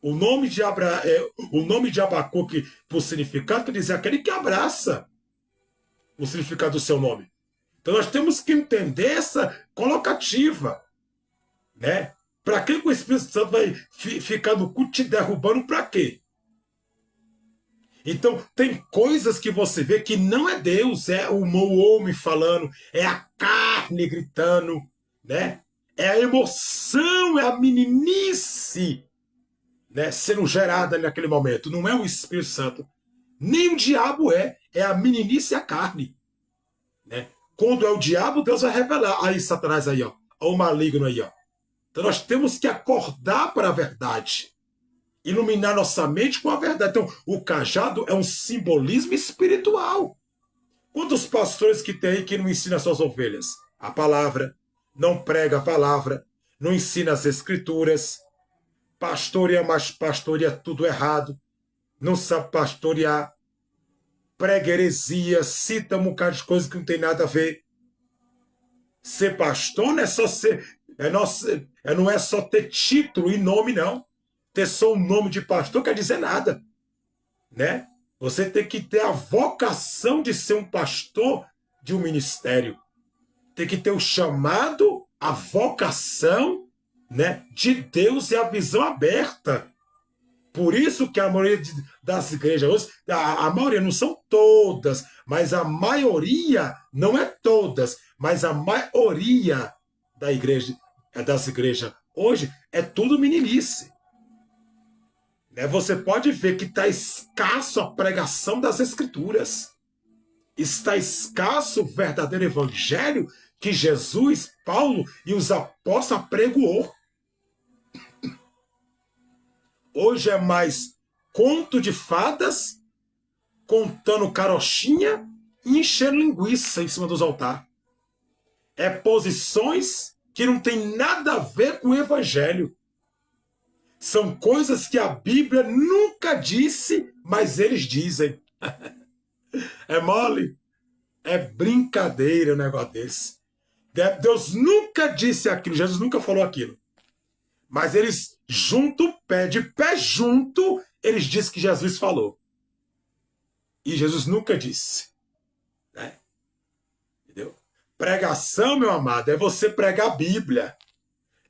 O nome de Abacuque, por significado, quer dizer aquele que abraça o significado do seu nome. Então nós temos que entender essa colocativa. Né? Para que o Espírito Santo vai ficar no culto te derrubando? Para quê? Então, tem coisas que você vê que não é Deus, é o homem falando, é a carne gritando, né? É a emoção, é a meninice, né? Sendo gerada naquele momento. Não é o Espírito Santo. Nem o diabo é a meninice e a carne. Né? Quando é o diabo, Deus vai revelar. Aí, Satanás aí, ó. O maligno aí, ó. Então, nós temos que acordar para a verdade. Iluminar nossa mente com a verdade. Então, o cajado é um simbolismo espiritual. Quantos pastores que tem aí que não ensina suas ovelhas? A palavra, não prega a palavra, não ensina as escrituras, pastoreia, mas pastoreia tudo errado, não sabe pastorear, prega heresia, cita um bocado de coisas que não tem nada a ver. Ser pastor não é só não é só ter título e nome, não. Ter só um nome de pastor quer dizer nada, né? Você tem que ter a vocação de ser um pastor de um ministério. Tem que ter o chamado, a vocação, né, de Deus e a visão aberta. Por isso que a maioria das igrejas hoje, a maioria não são todas, mas a maioria, não é todas, mas a maioria das igrejas hoje é tudo meninice. Você pode ver que está escasso a pregação das Escrituras. Está escasso o verdadeiro evangelho que Jesus, Paulo e os apóstolos pregou. Hoje é mais conto de fadas, contando carochinha e enchendo linguiça em cima dos altares. É posições que não tem nada a ver com o evangelho. São coisas que a Bíblia nunca disse, mas eles dizem. É mole? É brincadeira um negócio desse. Deus nunca disse aquilo, Jesus nunca falou aquilo. Mas eles juntam o pé, de pé junto, eles dizem que Jesus falou. E Jesus nunca disse. Né? Entendeu? Pregação, meu amado, é você pregar a Bíblia.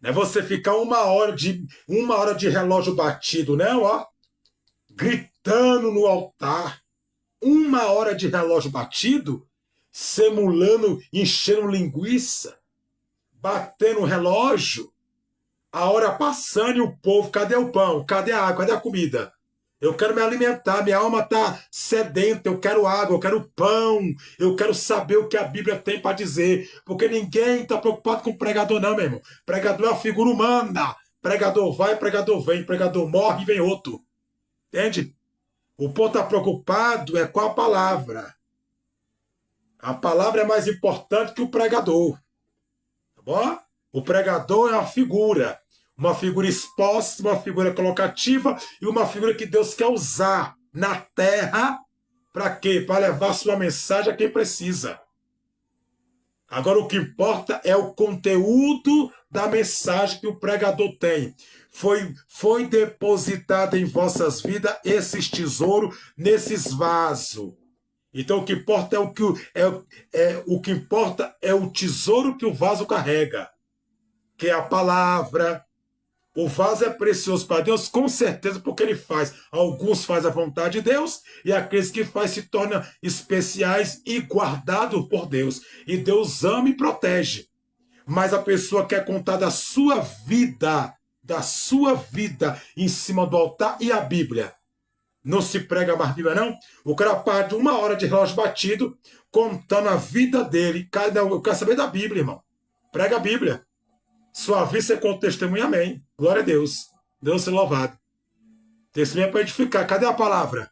Não é você ficar uma hora de relógio batido, não, ó. gritando no altar, 1 hora de relógio batido, simulando, enchendo linguiça, batendo o relógio, a hora passando e o povo, cadê o pão? Cadê a água? Cadê a comida? Eu quero me alimentar, minha alma está sedenta, eu quero água, eu quero pão, eu quero saber o que a Bíblia tem para dizer, porque ninguém está preocupado com o pregador não, meu irmão. Pregador é uma figura humana, pregador vai, pregador vem, pregador morre e vem outro, entende? O povo está preocupado é com a palavra. A palavra é mais importante que o pregador, tá bom? O pregador é uma figura exposta, uma figura colocativa e uma figura que Deus quer usar na terra para quê? Para levar sua mensagem a quem precisa. Agora, o que importa é o conteúdo da mensagem que o pregador tem. Foi depositado em vossas vidas esses tesouros nesses vasos. Então, o que importa o que importa é o tesouro que o vaso carrega, que é a palavra. O vaso é precioso para Deus, com certeza, porque ele faz. Alguns fazem a vontade de Deus e aqueles que faz se tornam especiais e guardados por Deus. E Deus ama e protege. Mas a pessoa quer contar da sua vida em cima do altar e a Bíblia. Não se prega mais Bíblia, não? O cara parte 1 hora de relógio batido contando a vida dele. Eu quero saber da Bíblia, irmão. Prega a Bíblia. Sua vida você conta testemunho, amém. Glória a Deus. Deus seja louvado. Testemunho é para edificar. Cadê a palavra?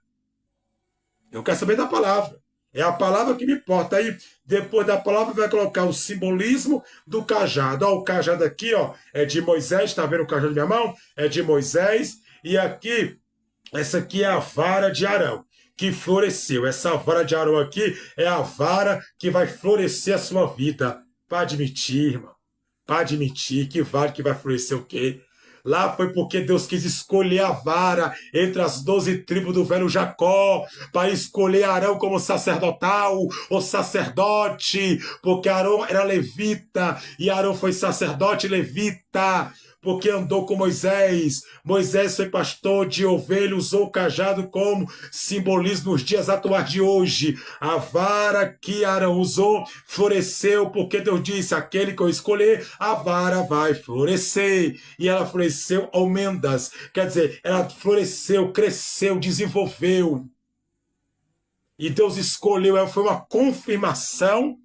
Eu quero saber da palavra. É a palavra que me importa. Aí, depois da palavra, vai colocar o simbolismo do cajado. Ó, o cajado aqui, ó, é de Moisés. Está vendo o cajado da minha mão? É de Moisés. E aqui, essa aqui é a vara de Arão, que floresceu. Essa vara de Arão aqui é a vara que vai florescer a sua vida. Para admitir, irmão. Para admitir que vara que vai florescer o quê? Lá foi porque Deus quis escolher a vara entre as 12 tribos do velho Jacó, para escolher Arão como sacerdotal, o sacerdote, porque Arão era levita, e Arão foi sacerdote levita, porque andou com Moisés. Moisés foi pastor de ovelha, usou o cajado como simbolismo nos dias atuais de hoje. A vara que Arão usou floresceu, porque Deus disse, aquele que eu escolher, a vara vai florescer. E ela floresceu almendas, quer dizer, ela floresceu, cresceu, desenvolveu. E Deus escolheu, ela foi uma confirmação,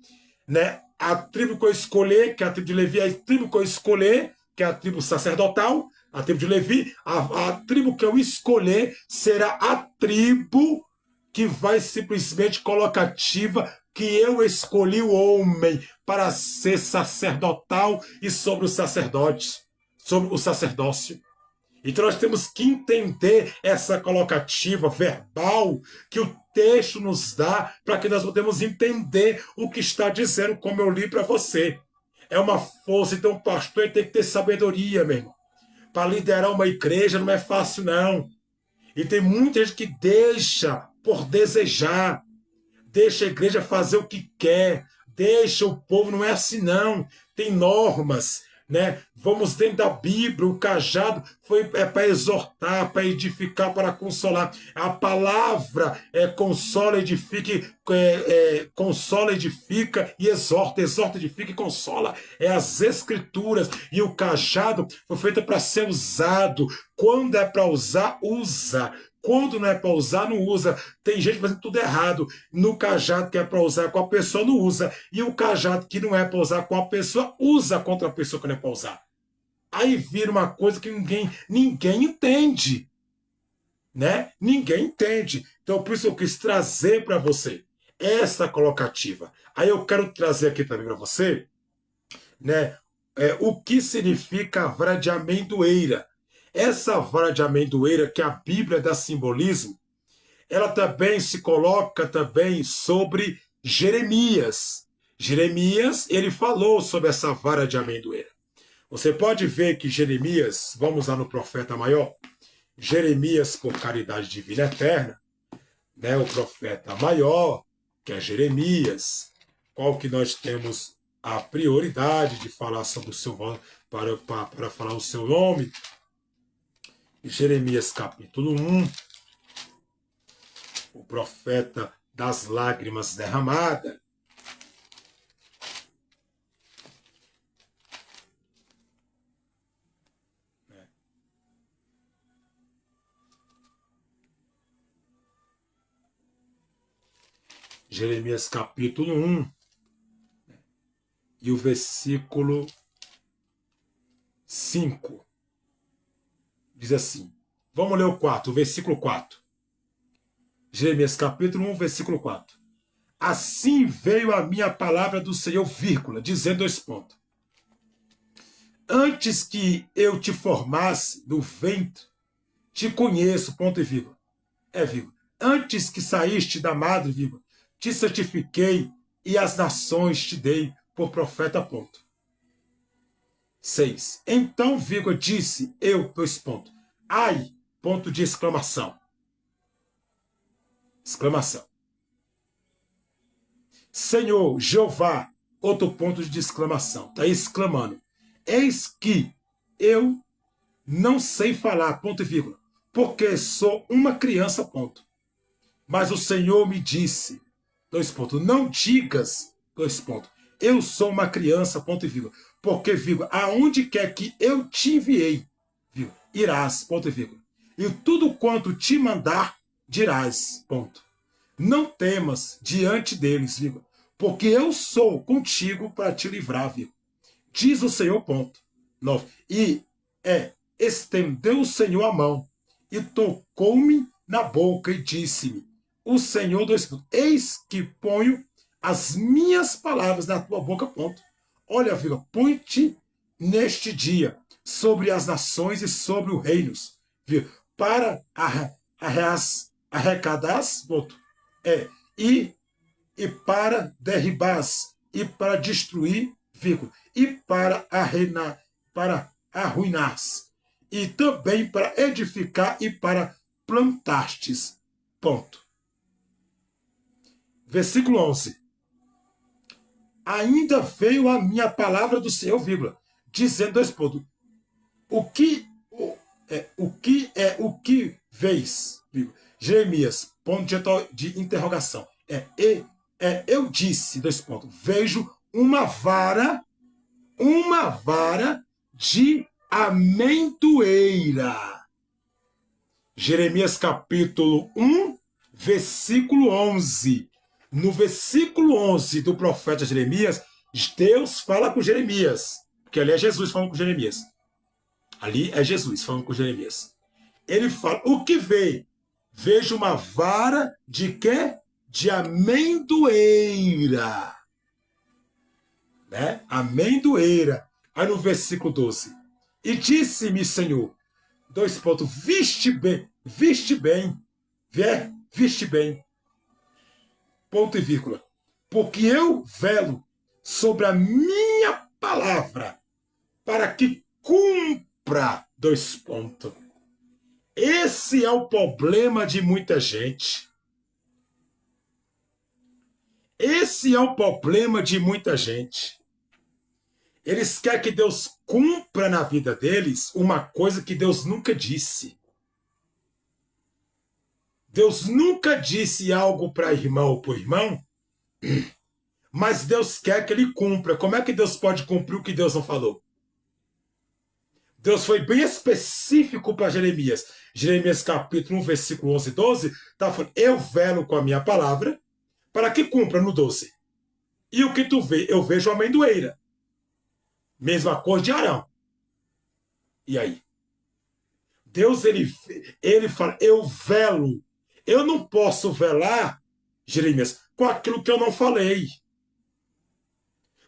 né? A tribo que eu escolher, que é a tribo de Levi, é a tribo que eu escolher, que é a tribo sacerdotal, a tribo de Levi, a tribo que eu escolher será a tribo que vai simplesmente colocativa, que eu escolhi o homem para ser sacerdotal e sobre os sacerdotes, sobre o sacerdócio. Então nós temos que entender essa colocativa verbal que o texto nos dá para que nós podemos entender o que está dizendo, como eu li para você. É uma força, então o pastor tem que ter sabedoria, meu irmão. Para liderar uma igreja não é fácil, não. E tem muita gente que deixa por desejar, deixa a igreja fazer o que quer, deixa o povo, não é assim não. Tem normas, né? Vamos dentro da Bíblia, o cajado é para exortar, para edificar, para consolar. A palavra consola, edifica, consola, edifica e exorta, edifica e consola. É as escrituras. E o cajado foi feito para ser usado. Quando é para usar, usa. Quando não é para usar, não usa. Tem gente fazendo tudo errado. No cajado que é para usar com a pessoa, não usa. E o cajado que não é para usar com a pessoa, usa contra a pessoa que não é para usar. Aí vira uma coisa que ninguém entende. Né? Ninguém entende. Então, por isso eu quis trazer para você essa colocativa. Aí eu quero trazer aqui também para você, né, o que significa a vara de amendoeira. Essa vara de amendoeira que a Bíblia dá simbolismo, ela também se coloca também sobre Jeremias. Jeremias, ele falou sobre essa vara de amendoeira. Você pode ver que Jeremias, vamos lá no profeta maior, Jeremias, por caridade divina eterna, né, o profeta maior, que é Jeremias, qual que nós temos a prioridade de falar sobre o seu para falar o seu nome. Jeremias capítulo 1, profeta das lágrimas derramadas. Jeremias capítulo 1 e o versículo 5. Diz assim, vamos ler o 4, o versículo 4. Jeremias capítulo 1, versículo 4. Assim veio a minha palavra do Senhor, vírgula, dizendo 2 pontos. Antes que eu te formasse do ventre, te conheço, ponto e vírgula. Vírgula. Antes que saíste da madre, vírgula, te santifiquei e as nações te dei por profeta, ponto. 6. Então, vírgula, disse eu, 2 pontos. Ai, ponto de exclamação. Exclamação. Senhor, Jeová, outro ponto de exclamação. Está exclamando. Eis que eu não sei falar, ponto e vírgula, porque sou uma criança, ponto. Mas o Senhor me disse, 2 pontos, não digas, 2 pontos, eu sou uma criança, ponto e vírgula, porque, vírgula, aonde quer que eu te enviei, vírgula, irás, ponto e vírgula, e tudo quanto te mandar, dirás, ponto. Não temas diante deles, vírgula, porque eu sou contigo para te livrar, vírgula. Diz o Senhor, ponto. 9. E estendeu o Senhor a mão e tocou-me na boca e disse-me, o Senhor, 2 pontos, eis que ponho as minhas palavras na tua boca, ponto. Olha, vírgula, põe-te neste dia sobre as nações e sobre os reinos, vírgula, para arrecadar, ponto, e para derribar, e para destruir, vírgula, e para arruinar, e também para edificar e para plantastes, ponto. Versículo 11. Ainda veio a minha palavra do Senhor, vírgula, dizendo 2 pontos. O que vês, vírgula, Jeremias, ponto de interrogação. Eu disse, 2 pontos, vejo uma vara de amendoeira. Jeremias capítulo 1, versículo 11. No versículo 11 do profeta Jeremias, Deus fala com Jeremias, porque ali é Jesus falando com Jeremias. Ali é Jesus falando com Jeremias. Ele fala, o que vê? Vejo uma vara de quê? De amendoeira. Né? Amendoeira. Aí no versículo 12. E disse-me, Senhor, 2 pontos, viste bem, ponto e vírgula, porque eu velo sobre a minha palavra para que cumpra, 2 pontos. Esse é o problema de muita gente. Esse é o problema de muita gente. Eles querem que Deus cumpra na vida deles uma coisa que Deus nunca disse. Deus nunca disse algo para irmão ou para o irmão, mas Deus quer que ele cumpra. Como é que Deus pode cumprir o que Deus não falou? Deus foi bem específico para Jeremias. Jeremias capítulo 1, versículo 11 e 12, está falando, eu velo com a minha palavra para que cumpra no 12. E o que tu vê? Eu vejo a amendoeira. Mesma cor de Arão. E aí? Deus, ele fala, eu velo. Eu não posso velar, Jeremias, com aquilo que eu não falei.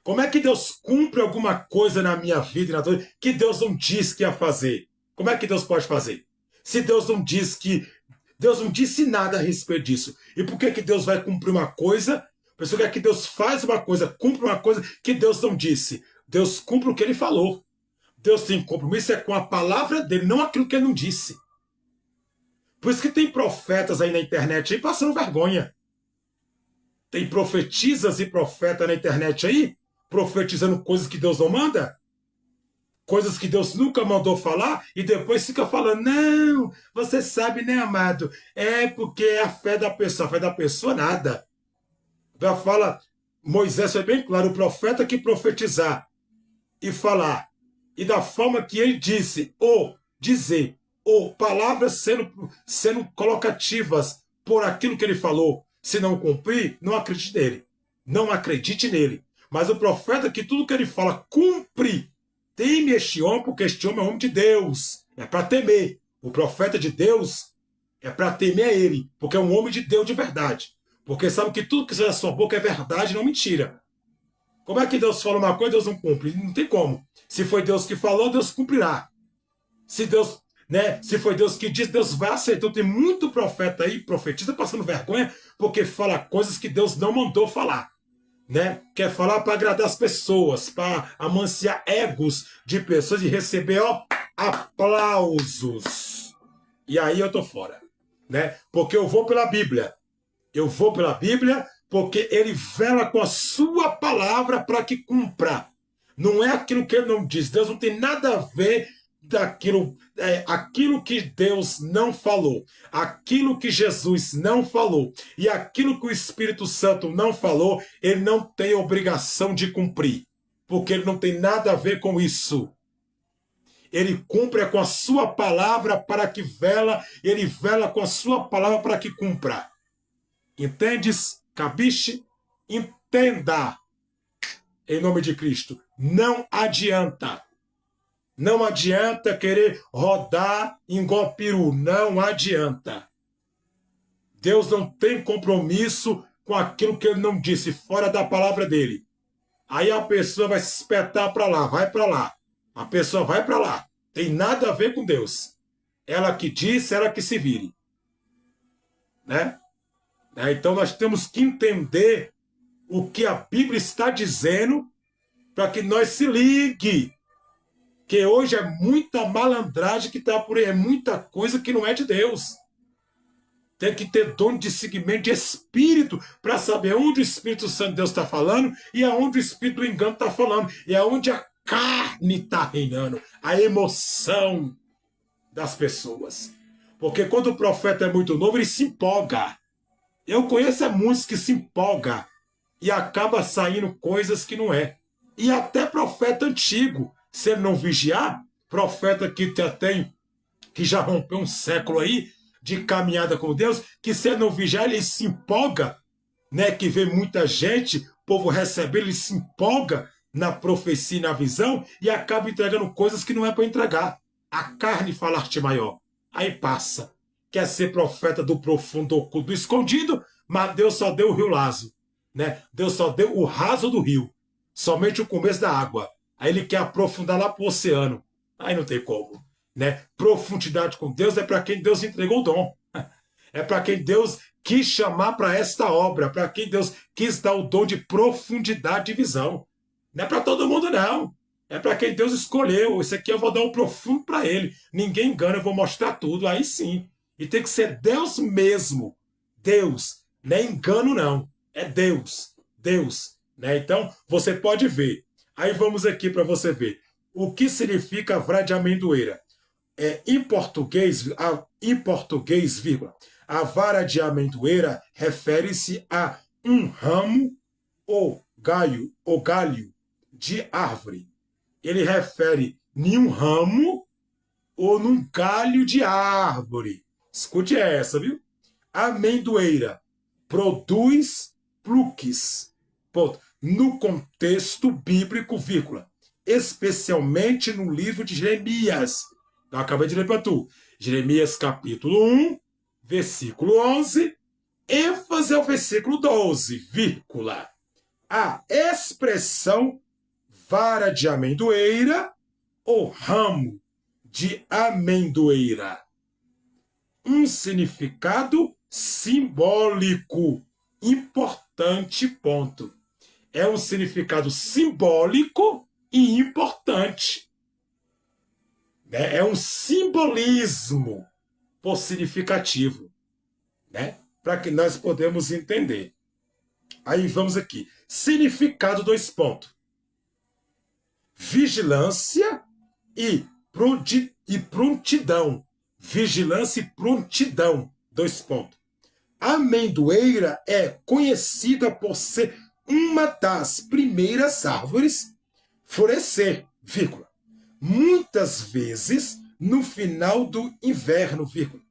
Como é que Deus cumpre alguma coisa na minha vida que Deus não disse que ia fazer? Como é que Deus pode fazer? Se Deus não diz que... Deus não disse nada a respeito disso. E por que Deus vai cumprir uma coisa? A pessoa quer que Deus faz uma coisa, cumpre uma coisa que Deus não disse. Deus cumpre o que ele falou. Deus tem compromisso com a palavra dele, não aquilo que ele não disse. Por isso que tem profetas aí na internet aí passando vergonha. Tem profetisas e profetas na internet aí profetizando coisas que Deus não manda. coisas que Deus nunca mandou falar e depois fica falando, não, você sabe, né, amado? É porque é a fé da pessoa. A fé da pessoa, nada. Já fala, Moisés foi bem claro, o profeta que profetizar e falar, e da forma que ele disse, ou dizer, ou palavras sendo colocativas por aquilo que ele falou, se não cumprir, não acredite nele. Não acredite nele. Mas o profeta que tudo que ele fala cumpre. Teme este homem, porque este homem é homem de Deus. É para temer. O profeta de Deus é para temer a ele, porque é um homem de Deus de verdade. Porque sabe que tudo que sai da sua boca é verdade, não mentira. Como é que Deus fala uma coisa e Deus não cumpre? Não tem como. Se foi Deus que falou, Deus cumprirá. Se Deus, né, se foi Deus que disse, Deus vai aceitar. Então tem muito profeta aí, profetiza passando vergonha, porque fala coisas que Deus não mandou falar. Né? Quer falar para agradar as pessoas, para amanciar egos de pessoas e receber, ó, aplausos. E aí eu tô fora, né? Porque eu vou pela Bíblia. Eu vou pela Bíblia porque ele vela com a sua palavra para que cumpra. Não é aquilo que ele não diz. Deus não tem nada a ver daquilo, aquilo que Deus não falou, aquilo que Jesus não falou e aquilo que o Espírito Santo não falou, ele não tem obrigação de cumprir, porque ele não tem nada a ver com isso. Ele cumpre com a sua palavra para que vela, ele vela com a sua palavra para que cumpra. Entendes? Cabiche? Entenda. Em nome de Cristo. Não adianta. Não adianta querer rodar igual peru. Não adianta. Deus não tem compromisso com aquilo que ele não disse, fora da palavra dele. Aí a pessoa vai se espetar para lá, vai para lá. A pessoa vai para lá. Tem nada a ver com Deus. Ela que disse, ela que se vire. Né? Então nós temos que entender o que a Bíblia está dizendo para que nós se ligue. Que hoje é muita malandragem que está por aí, é muita coisa que não é de Deus. Tem que ter dom de discernimento de espírito para saber onde o Espírito Santo de Deus está falando e aonde o Espírito do engano está falando. E aonde a carne está reinando, a emoção das pessoas. Porque quando o profeta é muito novo, ele se empolga. Eu conheço muitos que se empolga e acaba saindo coisas que não é. E até profeta antigo, se ele não vigiar, profeta que já tem, que já rompeu um século aí de caminhada com Deus, que se ele não vigiar, ele se empolga, né? Que vê muita gente, o povo recebe, ele se empolga na profecia e na visão e acaba entregando coisas que não é para entregar. A carne fala-te maior. Aí passa. Quer ser profeta do profundo, oculto, do escondido, mas Deus só deu o rio raso. Né? Deus só deu o raso do rio. Somente o começo da água. Aí ele quer aprofundar lá para o oceano. Aí não tem como. Né? Profundidade com Deus é para quem Deus entregou o dom. É para quem Deus quis chamar para esta obra. Para quem Deus quis dar o dom de profundidade de visão. Não é para todo mundo, não. É para quem Deus escolheu. Isso aqui eu vou dar um profundo para ele. Ninguém engana, eu vou mostrar tudo. Aí sim. E tem que ser Deus mesmo. Deus. Não é engano, não. É Deus. Deus. Né? Então, você pode ver. Aí vamos aqui para você ver. O que significa vara de amendoeira? Em português, vírgula, a vara de amendoeira refere-se a um ramo ou galho de árvore. Ele refere em um ramo ou num galho de árvore. Escute essa, viu? Amendoeira produz pluques. Ponto. No contexto bíblico, vírgula, especialmente no livro de Jeremias. Eu acabei de ler para tu. Jeremias capítulo 1, versículo 11, ênfase ao versículo 12, vírgula. A expressão vara de amendoeira ou ramo de amendoeira. Um significado simbólico. Importante ponto. É um significado simbólico e importante. É um simbolismo por significativo. Né? Para que nós podemos entender. Aí vamos aqui. Significado, 2 pontos. Vigilância e prontidão. Vigilância e prontidão. 2 pontos. A amendoeira é conhecida por ser uma das primeiras árvores florescer, vírgula. Muitas vezes no final do inverno, vírgula,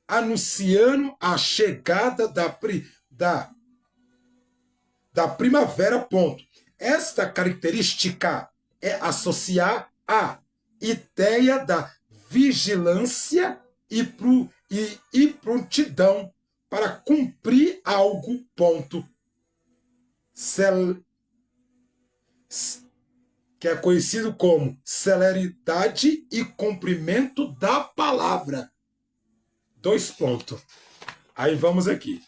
anunciando a chegada da primavera, ponto. Esta característica é associar a ideia da vigilância e prontidão para cumprir algo, ponto. Que é conhecido como celeridade e cumprimento da palavra. 2 pontos. Aí vamos aqui,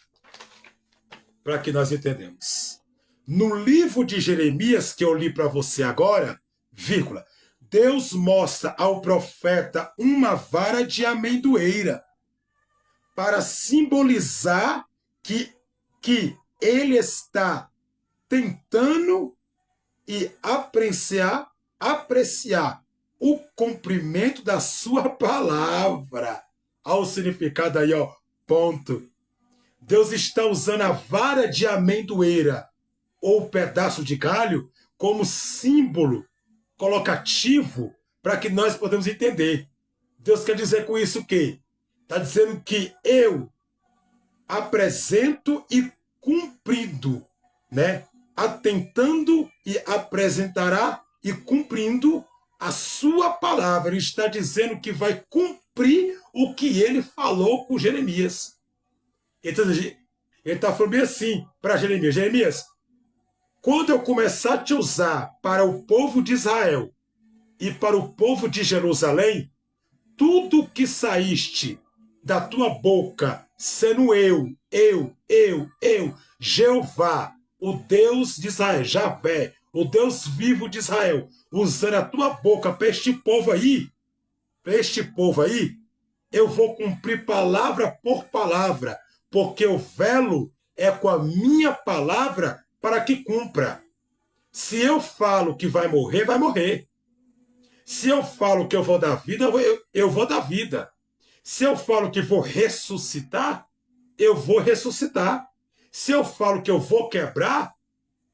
para que nós entendamos. No livro de Jeremias, que eu li para você agora, vírgula, Deus mostra ao profeta uma vara de amendoeira para simbolizar que ele está tentando e apreciar o cumprimento da sua palavra. Ao significado aí, ó, ponto. Deus está usando a vara de amendoeira ou pedaço de galho como símbolo colocativo para que nós podemos entender. Deus quer dizer com isso o quê? Está dizendo que eu apresento e cumprindo, né? Atentando e apresentará e cumprindo a sua palavra. Ele está dizendo que vai cumprir o que ele falou com Jeremias. Então, ele está falando bem assim para Jeremias. Jeremias, quando eu começar a te usar para o povo de Israel e para o povo de Jerusalém, tudo que saíste da tua boca, sendo eu, Jeová, o Deus de Israel, Javé, o Deus vivo de Israel, usando a tua boca para este povo aí, eu vou cumprir palavra por palavra, porque o velo é com a minha palavra para que cumpra. Se eu falo que vai morrer, vai morrer. Se eu falo que eu vou dar vida, eu vou dar vida. Se eu falo que vou ressuscitar, eu vou ressuscitar. Se eu falo que eu vou quebrar,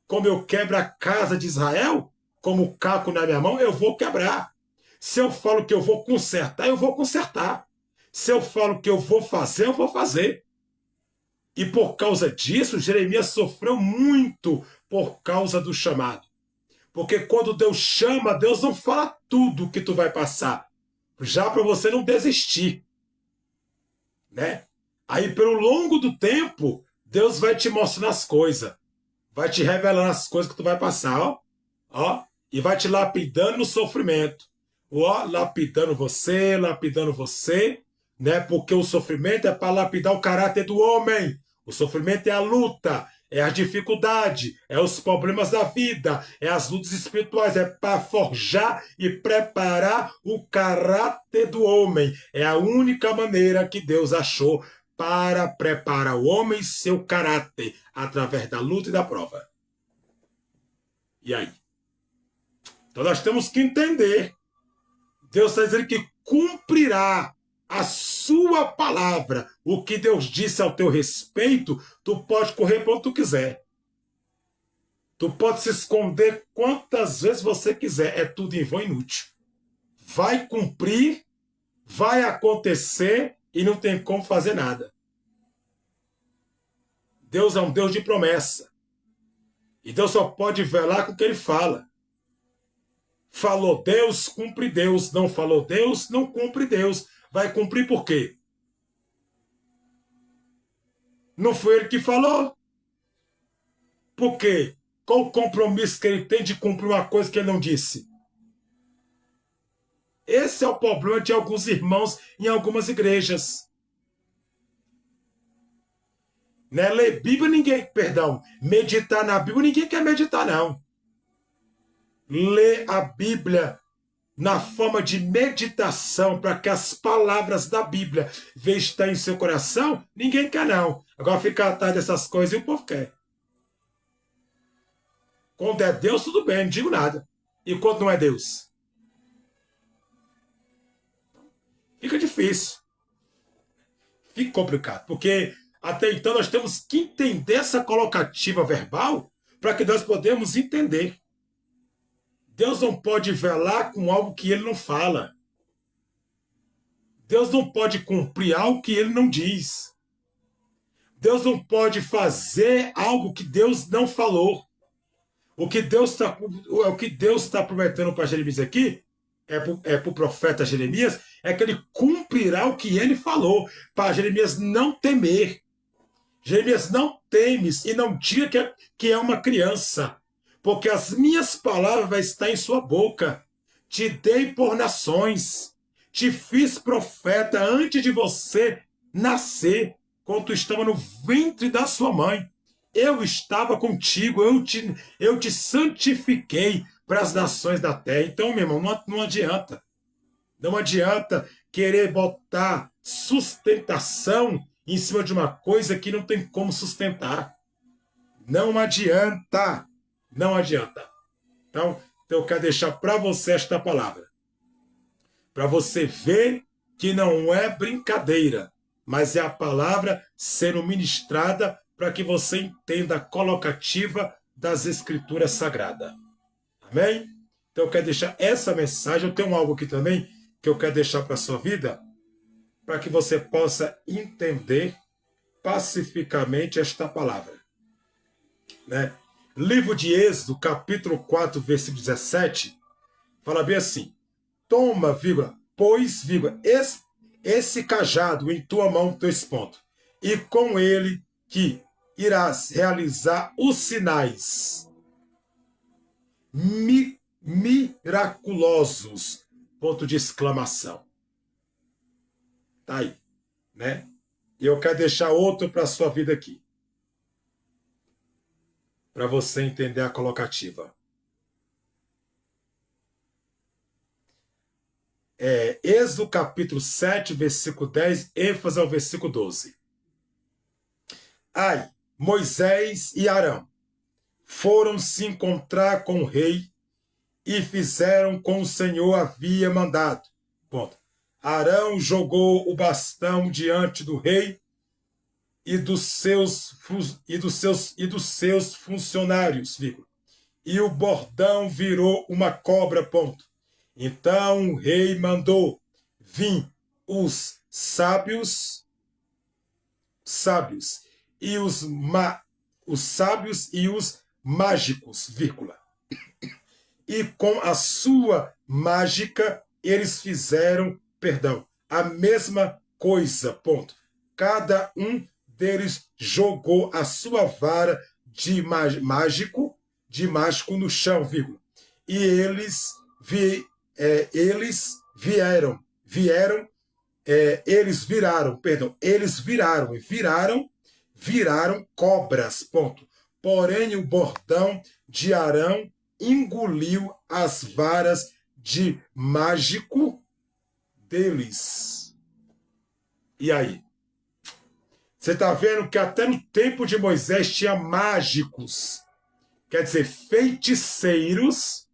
como eu quebro a casa de Israel, como o caco na minha mão, eu vou quebrar. Se eu falo que eu vou consertar, eu vou consertar. Se eu falo que eu vou fazer, eu vou fazer. E por causa disso, Jeremias sofreu muito por causa do chamado. Porque quando Deus chama, Deus não fala tudo que tu vai passar. Já para você não desistir. Né? Aí, pelo longo do tempo, Deus vai te mostrando as coisas. Vai te revelando as coisas que tu vai passar. Ó, e vai te lapidando no sofrimento. Ó, lapidando você, né? Porque o sofrimento é para lapidar o caráter do homem. O sofrimento é a luta, é a dificuldade, é os problemas da vida, é as lutas espirituais, é para forjar e preparar o caráter do homem. É a única maneira que Deus achou para preparar o homem e seu caráter, através da luta e da prova. E aí? Então nós temos que entender. Deus está dizendo que cumprirá a sua palavra. O que Deus disse ao teu respeito, tu pode correr para onde tu quiser. Tu pode se esconder quantas vezes você quiser. É tudo em vão inútil. Vai cumprir, vai acontecer e não tem como fazer nada. Deus é um Deus de promessa. E Deus só pode velar com o que ele fala. Falou Deus, cumpre Deus. Não falou Deus, não cumpre Deus. Vai cumprir por quê? Não foi ele que falou? Por quê? Qual o compromisso que ele tem de cumprir uma coisa que ele não disse? Esse é o problema de alguns irmãos em algumas igrejas. Né? Ler Bíblia, meditar na Bíblia, ninguém quer meditar, não. Ler a Bíblia na forma de meditação, para que as palavras da Bíblia vejam estar em seu coração, ninguém quer, não. Agora ficar atrás dessas coisas e o povo quer. Quando é Deus, tudo bem, não digo nada. E quando não é Deus? Fica difícil. Fica complicado, porque até então nós temos que entender essa colocativa verbal para que nós podemos entender. Deus não pode velar com algo que ele não fala. Deus não pode cumprir algo que ele não diz. Deus não pode fazer algo que Deus não falou. O que Deus está prometendo para Jeremias aqui, para o profeta Jeremias, é que ele cumprirá o que ele falou, para Jeremias não temer. Jeremias, não temes e não diga que é uma criança, porque as minhas palavras vão estar em sua boca. Te dei por nações, te fiz profeta antes de você nascer, quando tu estava no ventre da sua mãe. Eu estava contigo, eu te santifiquei para as nações da terra. Então, meu irmão, não adianta. Não adianta querer botar sustentação em cima de uma coisa que não tem como sustentar. Não adianta. Não adianta. Então eu quero deixar para você esta palavra. Para você ver que não é brincadeira, mas é a palavra sendo ministrada para que você entenda a colocativa das Escrituras Sagradas. Amém? Então eu quero deixar essa mensagem. Eu tenho algo aqui também que eu quero deixar para a sua vida, para que você possa entender pacificamente esta palavra. Né? Livro de Êxodo, capítulo 4, versículo 17, fala bem assim: toma, vírgula, pois, vírgula, esse cajado em tua mão, 2 pontos, e com ele que irás realizar os sinais miraculosos, ponto de exclamação. Tá aí, né? E eu quero deixar outro para a sua vida aqui, para você entender a colocativa. Êxodo capítulo 7, versículo 10, ênfase ao versículo 12. Ai, Moisés e Arão foram se encontrar com o rei e fizeram como o Senhor havia mandado. Ponto. Arão jogou o bastão diante do rei e dos seus funcionários, vírgula, e o bordão virou uma cobra. Ponto. Então o rei mandou vir os sábios e os sábios e os mágicos, vírgula. E com a sua mágica eles fizeram, a mesma coisa, ponto. Cada um deles jogou a sua vara de mágico no chão, vírgula. E eles viraram cobras, ponto. Porém o bordão de Arão engoliu as varas de mágico deles. E aí? Você está vendo que até no tempo de Moisés tinha mágicos, quer dizer, feiticeiros,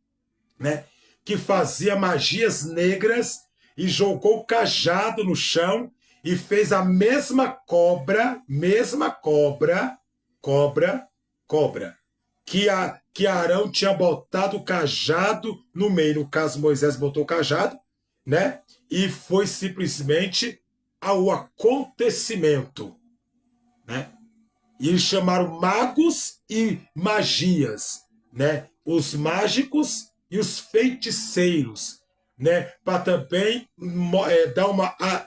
né, que fazia magias negras e jogou o cajado no chão e fez a mesma cobra, que Arão tinha botado o cajado no meio. No caso, Moisés botou o cajado, né? E foi simplesmente ao acontecimento, né? E eles chamaram magos e magias, né? Os mágicos e os feiticeiros, né? Para também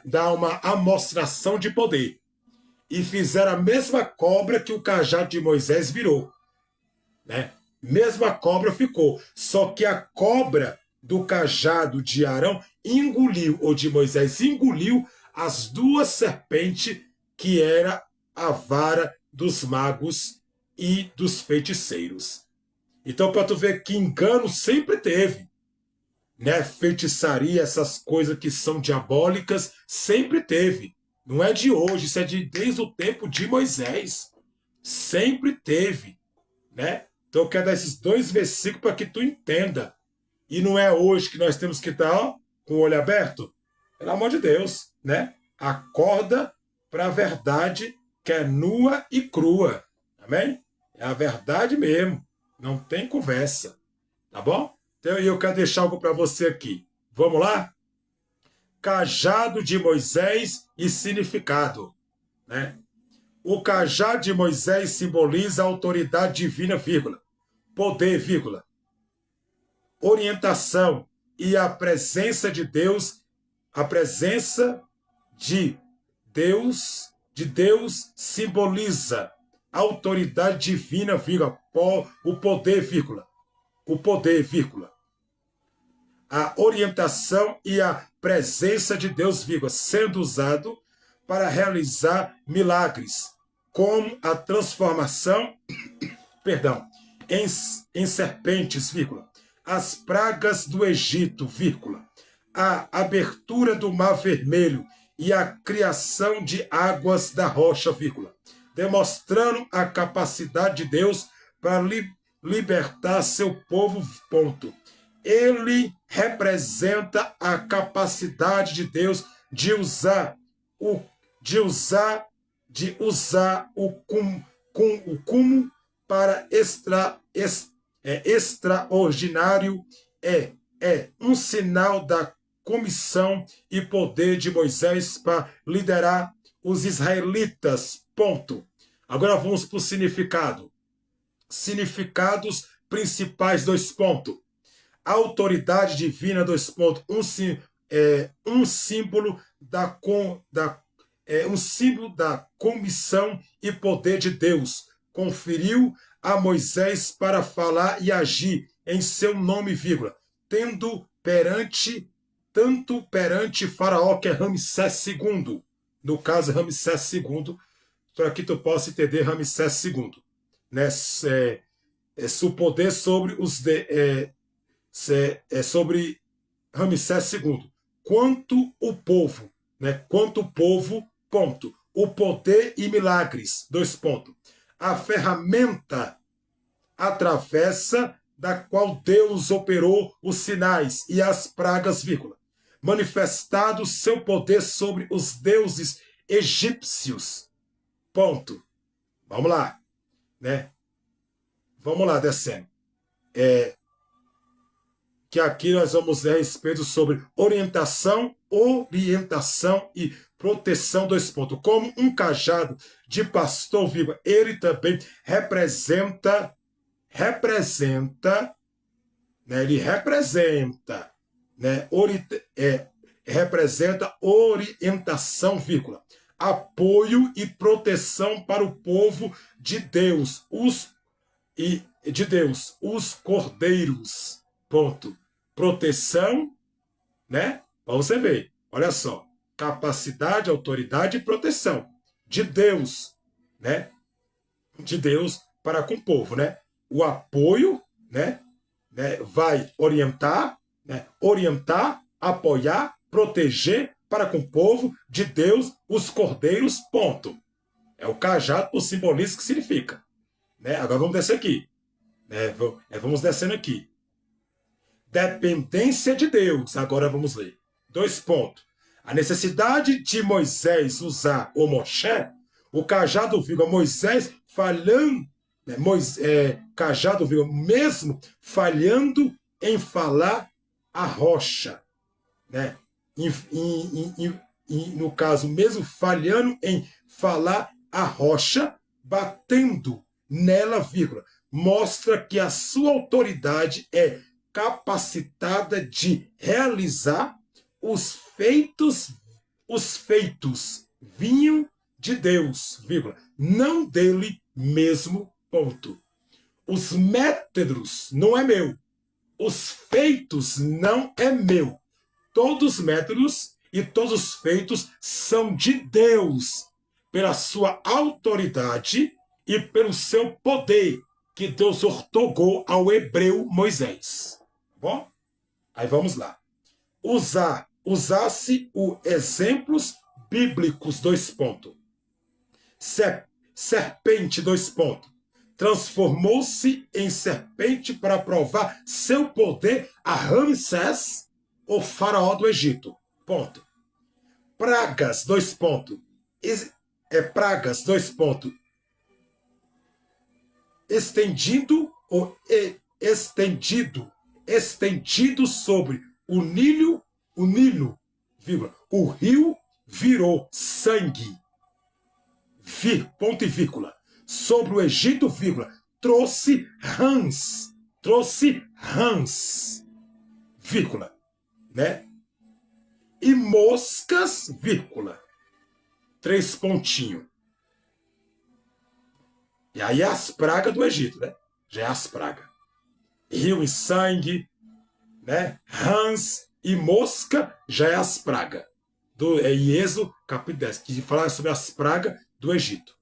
dar uma amostração de poder. E fizeram a mesma cobra que o cajado de Moisés virou, né? Mesma cobra ficou, só que a cobra do cajado de Arão engoliu, ou de Moisés engoliu, as 2 serpentes que era a vara dos magos e dos feiticeiros. Então, para tu ver que engano sempre teve, né? Feitiçaria, essas coisas que são diabólicas, sempre teve. Não é de hoje, isso é desde o tempo de Moisés. Sempre teve, né? Então eu quero dar esses 2 versículos para que tu entenda. E não é hoje que nós temos que estar com o olho aberto, Pelo amor de Deus, né? Acorda para a verdade que é nua e crua. Amém? É a verdade mesmo. Não tem conversa. Tá bom? Então eu quero deixar algo para você aqui. Vamos lá? Cajado de Moisés e significado, né? O cajado de Moisés simboliza a autoridade divina, vírgula, poder, vírgula, orientação e a presença de Deus, a presença de Deus simboliza a autoridade divina, vírgula, o poder, vírgula, o poder, vírgula, a orientação e a presença de Deus, vírgula, sendo usado para realizar milagres, como a transformação, perdão, em serpentes, vírgula, as pragas do Egito, vírgula, a abertura do Mar Vermelho e a criação de águas da rocha, vírgula, demonstrando a capacidade de Deus para libertar seu povo, ponto. Ele representa a capacidade de Deus de usar o cumo para extraordinário, é um sinal da comissão e poder de Moisés para liderar os israelitas. Ponto. Agora vamos para o significado. Significados principais, dois pontos. Autoridade divina, dois pontos. Um símbolo um símbolo da comissão e poder de Deus. Conferiu a Moisés para falar e agir em seu nome, vírgula, tanto perante Faraó, que é Ramsés II. No caso, Ramsés II, para que tu possa entender Ramsés II. Né? Seu poder sobre sobre Ramsés II. Quanto o povo, né? Quanto o povo, ponto. O poder e milagres, dois pontos. A ferramenta atravessa da qual Deus operou os sinais e as pragas, vírgula, manifestado seu poder sobre os deuses egípcios. Ponto. Vamos lá, né? Vamos lá, descendo. Que aqui nós vamos ver a respeito sobre orientação e proteção, dois pontos. Como um cajado de pastor vivo, ele também representa, né, ele representa, né, representa orientação, vírgula, apoio e proteção para o povo de Deus, os cordeiros, ponto. Proteção, né? Para você ver, olha só, capacidade, autoridade e proteção de Deus, né? De Deus para com o povo, né? O apoio, né? Vai orientar, né? Orientar, apoiar, proteger para com o povo de Deus, os cordeiros, ponto. É o cajado por simbolismo que significa. Né? Agora vamos descer aqui. Vamos descendo aqui. Dependência de Deus. Agora vamos ler. Dois pontos. A necessidade de Moisés usar o Moshe, o cajado, vírgula, Moisés falhando, né? Cajado, vírgula, mesmo falhando em falar a rocha, né? No caso, mesmo falhando em falar a rocha, batendo nela, vírgula, mostra que a sua autoridade é capacitada de realizar os feitos vinham de Deus, vírgula, não dele mesmo, ponto. Os métodos não é meu, os feitos não é meu. Todos os métodos e todos os feitos são de Deus, pela sua autoridade e pelo seu poder que Deus ortogou ao hebreu Moisés. Bom? Aí vamos lá. Usasse os exemplos bíblicos, dois pontos. Serpente, dois pontos. Transformou-se em serpente para provar seu poder a Ramsés, o faraó do Egito. Ponto. pragas, dois pontos. Pragas, dois pontos. Estendido ou estendido sobre o Nilo, vírgula, o rio virou sangue, ponto e vírgula, sobre o Egito, vírgula, trouxe rãs, vírgula, né? E moscas, vírgula, três pontinhos. E aí é as pragas do Egito, né? Já é as pragas. Rio e sangue, né? Rãs e mosca já é as pragas. Em Êxodo, capítulo 10, que fala sobre as pragas do Egito.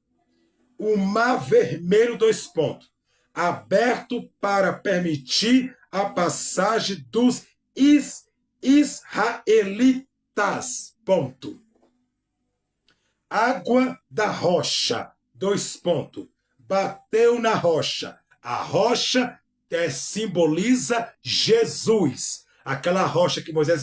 O Mar Vermelho, dois pontos, aberto para permitir a passagem dos israelitas, ponto. Água da rocha, dois pontos, bateu na rocha. A rocha simboliza Jesus. Aquela rocha que Moisés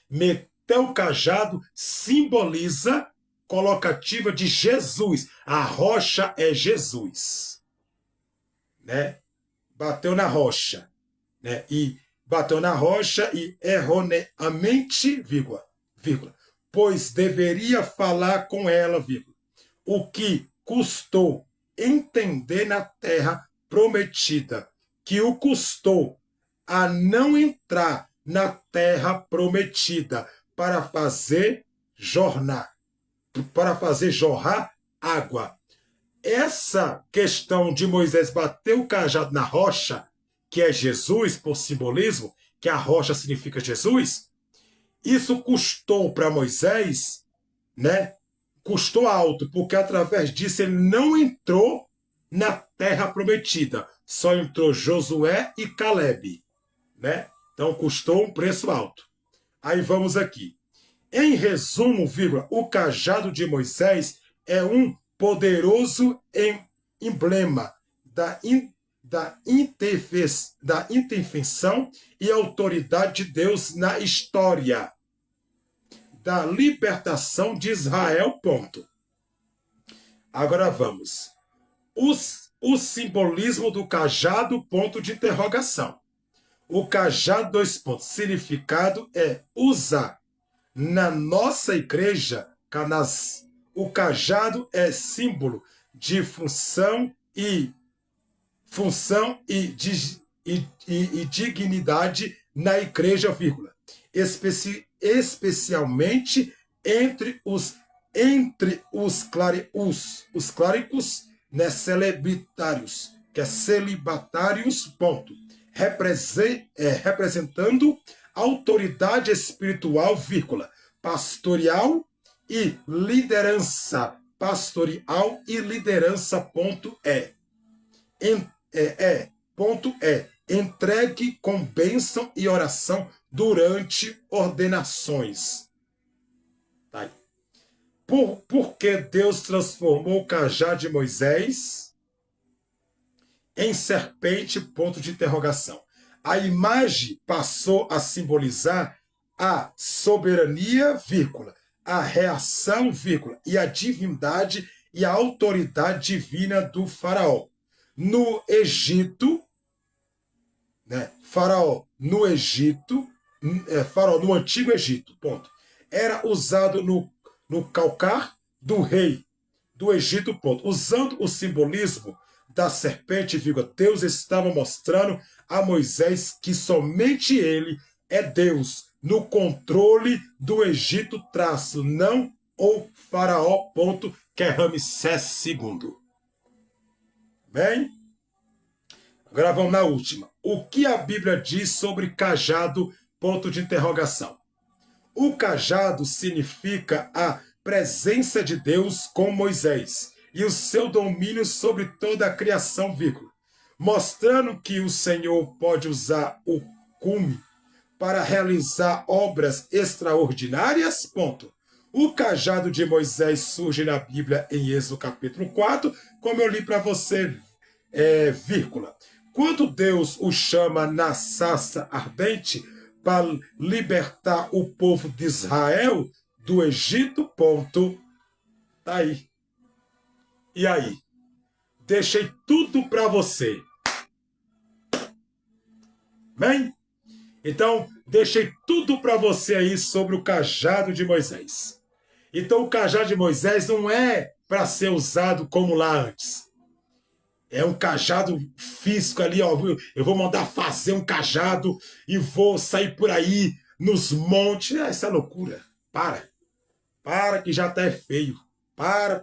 meteu o cajado simboliza colocativa de Jesus. A rocha é Jesus, né? Bateu na rocha, né? E bateu na rocha e erroneamente, vírgula, pois deveria falar com ela, vírgula, o que custou entender na terra prometida, que o custou a não entrar na terra prometida para fazer jorrar água. Essa questão de Moisés bater o cajado na rocha, que é Jesus, por simbolismo, que a rocha significa Jesus, isso custou para Moisés, né? Custou alto, porque através disso ele não entrou na terra prometida. Só entrou Josué e Caleb, né? Então custou um preço alto. Aí vamos aqui. Em resumo, vírgula, o cajado de Moisés é um poderoso emblema da intervenção e autoridade de Deus na história da libertação de Israel, ponto. Agora vamos. O simbolismo do cajado, ponto de interrogação. O cajado, dois pontos, significado é usar. Na nossa igreja, o cajado é símbolo de função e dignidade na igreja, vírgula, especialmente entre os clérigos, né, celibatários, que é celibatários, ponto, representando autoridade espiritual, vírgula, pastoral e liderança, ponto entregue com bênção e oração durante ordenações. Tá aí. Por que Deus transformou o cajado de Moisés em serpente, ponto de interrogação. A imagem passou a simbolizar a soberania, vírgula, a reação, vírgula, e a divindade e a autoridade divina do faraó. No Egito, né, faraó no Antigo Egito, ponto, era usado no calcar do rei do Egito, ponto. Usando o simbolismo da serpente, vírgula, Deus estava mostrando a Moisés que somente ele é Deus no controle do Egito, traço, não o faraó, ponto, que é Ramsés II. Bem? Agora vamos na última. O que a Bíblia diz sobre cajado, ponto de interrogação. O cajado significa a presença de Deus com Moisés e o seu domínio sobre toda a criação, vírgula, mostrando que o Senhor pode usar o cume para realizar obras extraordinárias, ponto. O cajado de Moisés surge na Bíblia em Êxodo capítulo 4, como eu li para você, vírgula. Quando Deus o chama na sarça ardente para libertar o povo de Israel do Egito, ponto. Tá aí. E aí? Deixei tudo para você. Bem? Então, deixei tudo para você aí sobre o cajado de Moisés. Então, o cajado de Moisés não é para ser usado como lá antes. É um cajado físico ali, ó. Eu vou mandar fazer um cajado e vou sair por aí nos montes. Essa é loucura. Para que já até é feio. Para,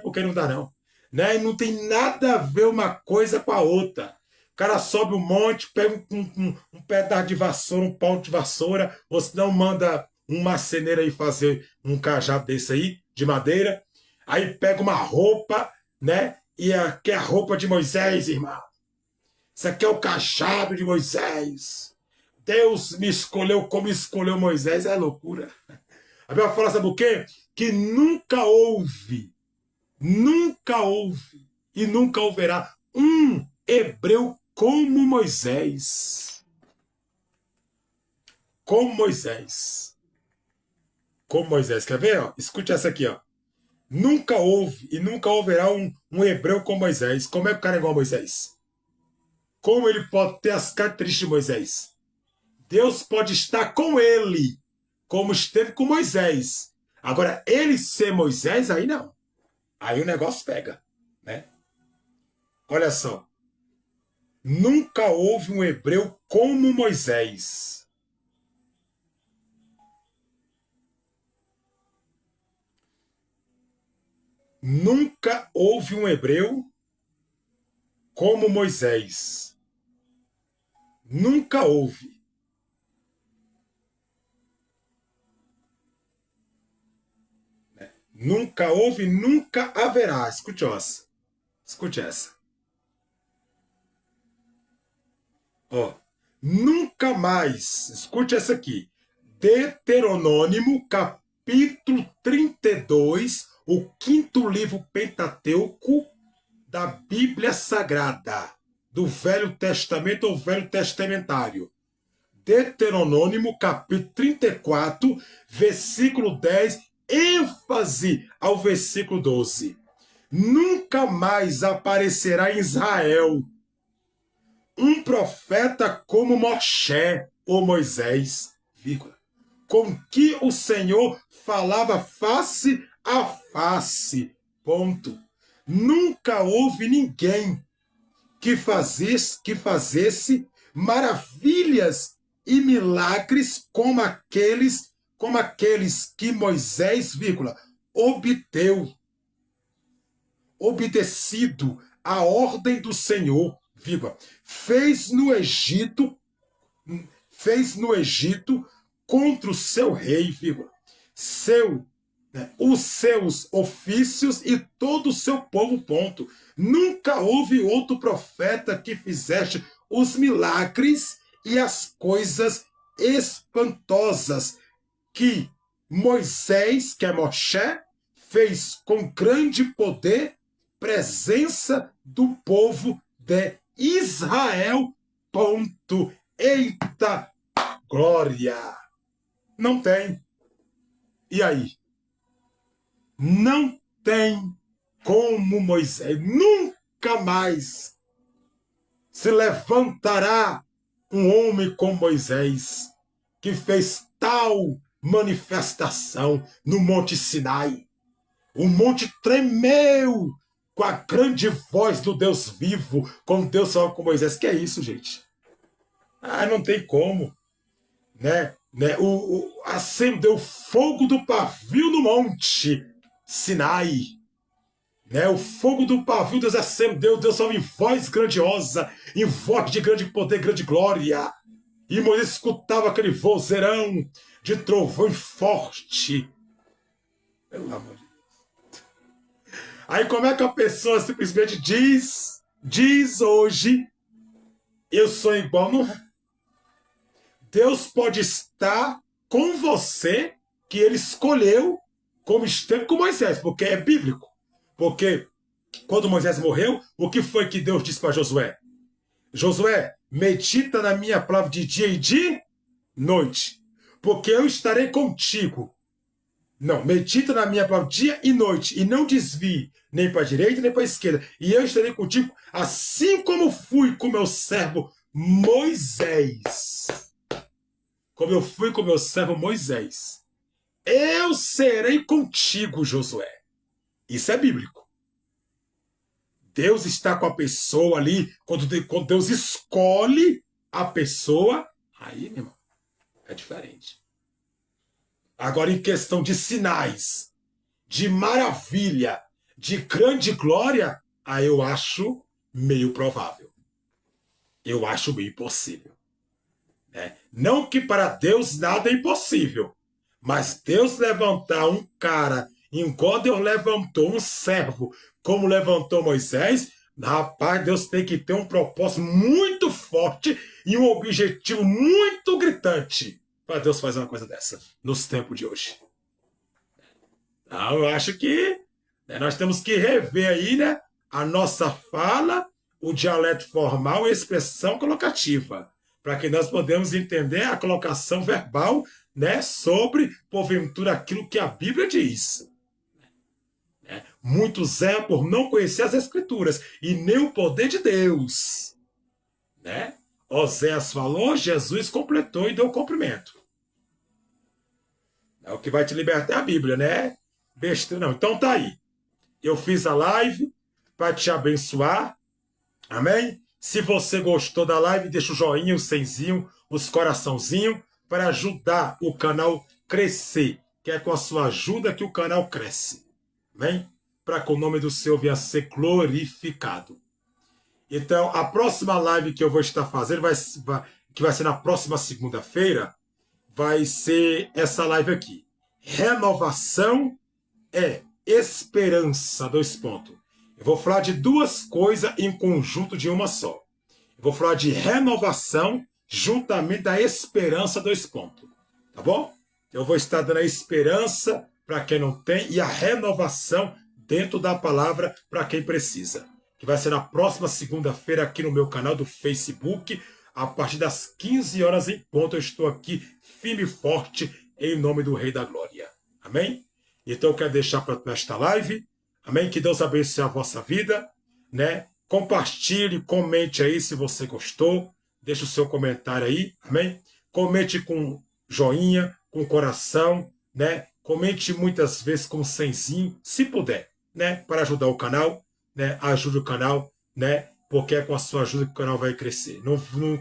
porque não dá não. Né? E não tem nada a ver uma coisa com a outra. O cara sobe um monte, pega um pedaço de vassoura, um pau de vassoura, ou se não manda um marceneiro aí fazer um cajado desse aí, de madeira. Aí pega uma roupa, né? E aqui é a roupa de Moisés, irmão. Isso aqui é o cajado de Moisés. Deus me escolheu como escolheu Moisés. É loucura. A Bíblia fala, sabe o quê? Que nunca houve e nunca houverá um hebreu como Moisés. Como Moisés. Como Moisés. Quer ver? Ó? Escute essa aqui, ó. Nunca houve e nunca houverá um hebreu como Moisés. Como é que o cara é igual a Moisés? Como ele pode ter as características de Moisés? Deus pode estar com ele, como esteve com Moisés. Agora, ele ser Moisés, aí não. Aí o negócio pega, né? Olha só. Nunca houve um hebreu como Moisés. Nunca houve um hebreu como Moisés. Nunca houve. Nunca houve, nunca haverá. Escute essa. Escute essa. Ó, nunca mais. Escute essa aqui. Deuteronômio, capítulo 32, o quinto livro Pentateuco da Bíblia Sagrada, do Velho Testamento ou Velho Testamentário. Deuteronômio, capítulo 34, versículo 10, ênfase ao versículo 12. Nunca mais aparecerá em Israel um profeta como Moshe ou Moisés, vírgula, com que o Senhor falava face a face, ponto. Nunca houve ninguém que fazesse maravilhas e milagres como aqueles que Moisés, vírgula, obedecido à ordem do Senhor, vírgula, fez no Egito contra o seu rei, vírgula, os seus ofícios e todo o seu povo, ponto. Nunca houve outro profeta que fizesse os milagres e as coisas espantosas que Moisés, que é Moshe, fez com grande poder, presença do povo de Israel, ponto. Eita glória! Não tem. E aí? Não tem como Moisés. Nunca mais se levantará um homem como Moisés, que fez tal manifestação no Monte Sinai. O monte tremeu com a grande voz do Deus vivo, como Deus falou com Moisés. Que é isso, gente? Não tem como. Acendeu o fogo do pavio no monte Sinai. O fogo do pavio Deus acendeu, Deus falou em voz grandiosa, em voz de grande poder, grande glória. E Moisés escutava aquele vozeirão de trovão forte. Pelo amor de Deus. Aí como é que a pessoa simplesmente diz hoje, eu sou igual? Não. Deus pode estar com você, que ele escolheu, como esteve com Moisés, porque é bíblico. Porque quando Moisés morreu, o que foi que Deus disse para Josué? Josué, medita na minha palavra de dia e de noite, porque eu estarei contigo. Não, medita na minha palavra dia e noite, e não desvie nem para a direita nem para a esquerda. E eu estarei contigo, assim como fui com meu servo Moisés. Como eu fui com meu servo Moisés. Eu serei contigo, Josué. Isso é bíblico. Deus está com a pessoa ali, quando Deus escolhe a pessoa, aí, meu irmão, é diferente. Agora, em questão de sinais, de maravilha, de grande glória, aí eu acho meio provável. Eu acho meio impossível. Né? Não que para Deus nada é impossível, mas Deus levantar um cara, igual Deus levantou um servo, como levantou Moisés, rapaz, Deus tem que ter um propósito muito forte e um objetivo muito gritante para Deus fazer uma coisa dessa nos tempos de hoje. Então, eu acho que nós temos que rever aí, né, a nossa fala, o dialeto formal e a expressão colocativa, para que nós podemos entender a colocação verbal, né, sobre, porventura, aquilo que a Bíblia diz. Muitos erram por não conhecer as Escrituras e nem o poder de Deus. Né? Oséias falou, Jesus completou e deu cumprimento. É o que vai te libertar é a Bíblia, né? Besteira não. Então tá aí. Eu fiz a live para te abençoar. Amém? Se você gostou da live, deixa o joinha, o senzinho, os coraçãozinhos, para ajudar o canal crescer. Que é com a sua ajuda que o canal cresce. Amém? Para que o nome do Senhor venha a ser glorificado. Então, a próxima live que eu vou estar fazendo, que vai ser na próxima segunda-feira, vai ser essa live aqui. Renovação é esperança, 2 pontos. Eu vou falar de duas coisas em conjunto de uma só. Eu vou falar de renovação juntamente da esperança, 2 pontos. Tá bom? Eu vou estar dando a esperança para quem não tem e a renovação dentro da palavra para quem precisa. Que vai ser na próxima segunda-feira aqui no meu canal do Facebook, a partir das 15 horas em ponto. Eu estou aqui firme e forte em nome do Rei da Glória. Amém? Então eu quero deixar para esta live. Amém? Que Deus abençoe a vossa vida, né? Compartilhe, comente aí se você gostou. Deixe o seu comentário aí, amém? Comente com joinha, com coração, né? Comente muitas vezes com senzinho, se puder, né? Para ajudar o canal, né? Ajude o canal, né? Porque é com a sua ajuda que o canal vai crescer. Não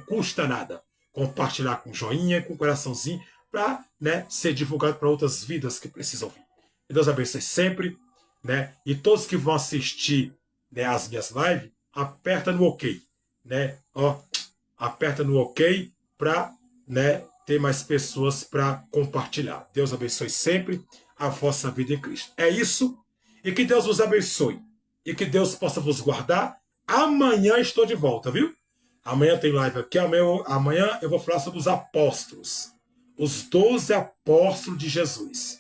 custa nada compartilhar com joinha, com coraçãozinho, para, né, ser divulgado para outras vidas que precisam ouvir. Que Deus abençoe sempre, né? E todos que vão assistir, né, as minhas lives, aperta no OK, né? Ó, aperta no OK para, né, ter mais pessoas para compartilhar. Deus abençoe sempre a vossa vida em Cristo. É isso. E que Deus vos abençoe. E que Deus possa vos guardar. Amanhã estou de volta, viu? Amanhã tem live aqui. Amanhã eu vou falar sobre os apóstolos. Os 12 apóstolos de Jesus.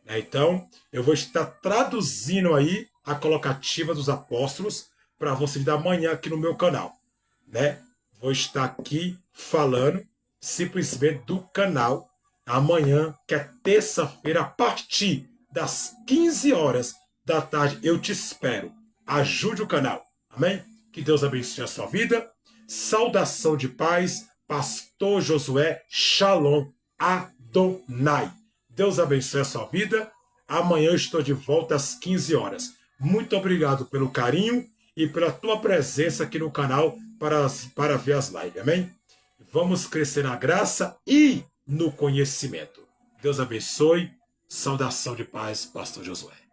Então, eu vou estar traduzindo aí a colocativa dos apóstolos para vocês da manhã aqui no meu canal. Né? Vou estar aqui falando simplesmente do canal amanhã, que é terça-feira, a partir das 15 horas da tarde. Eu te espero. Ajude o canal. Amém? Que Deus abençoe a sua vida. Saudação de paz. Pastor Josué. Shalom Adonai. Deus abençoe a sua vida. Amanhã eu estou de volta às 15 horas. Muito obrigado pelo carinho e pela tua presença aqui no canal para ver as lives. Amém? Vamos crescer na graça e no conhecimento. Deus abençoe. Saudação de paz, Pastor Josué.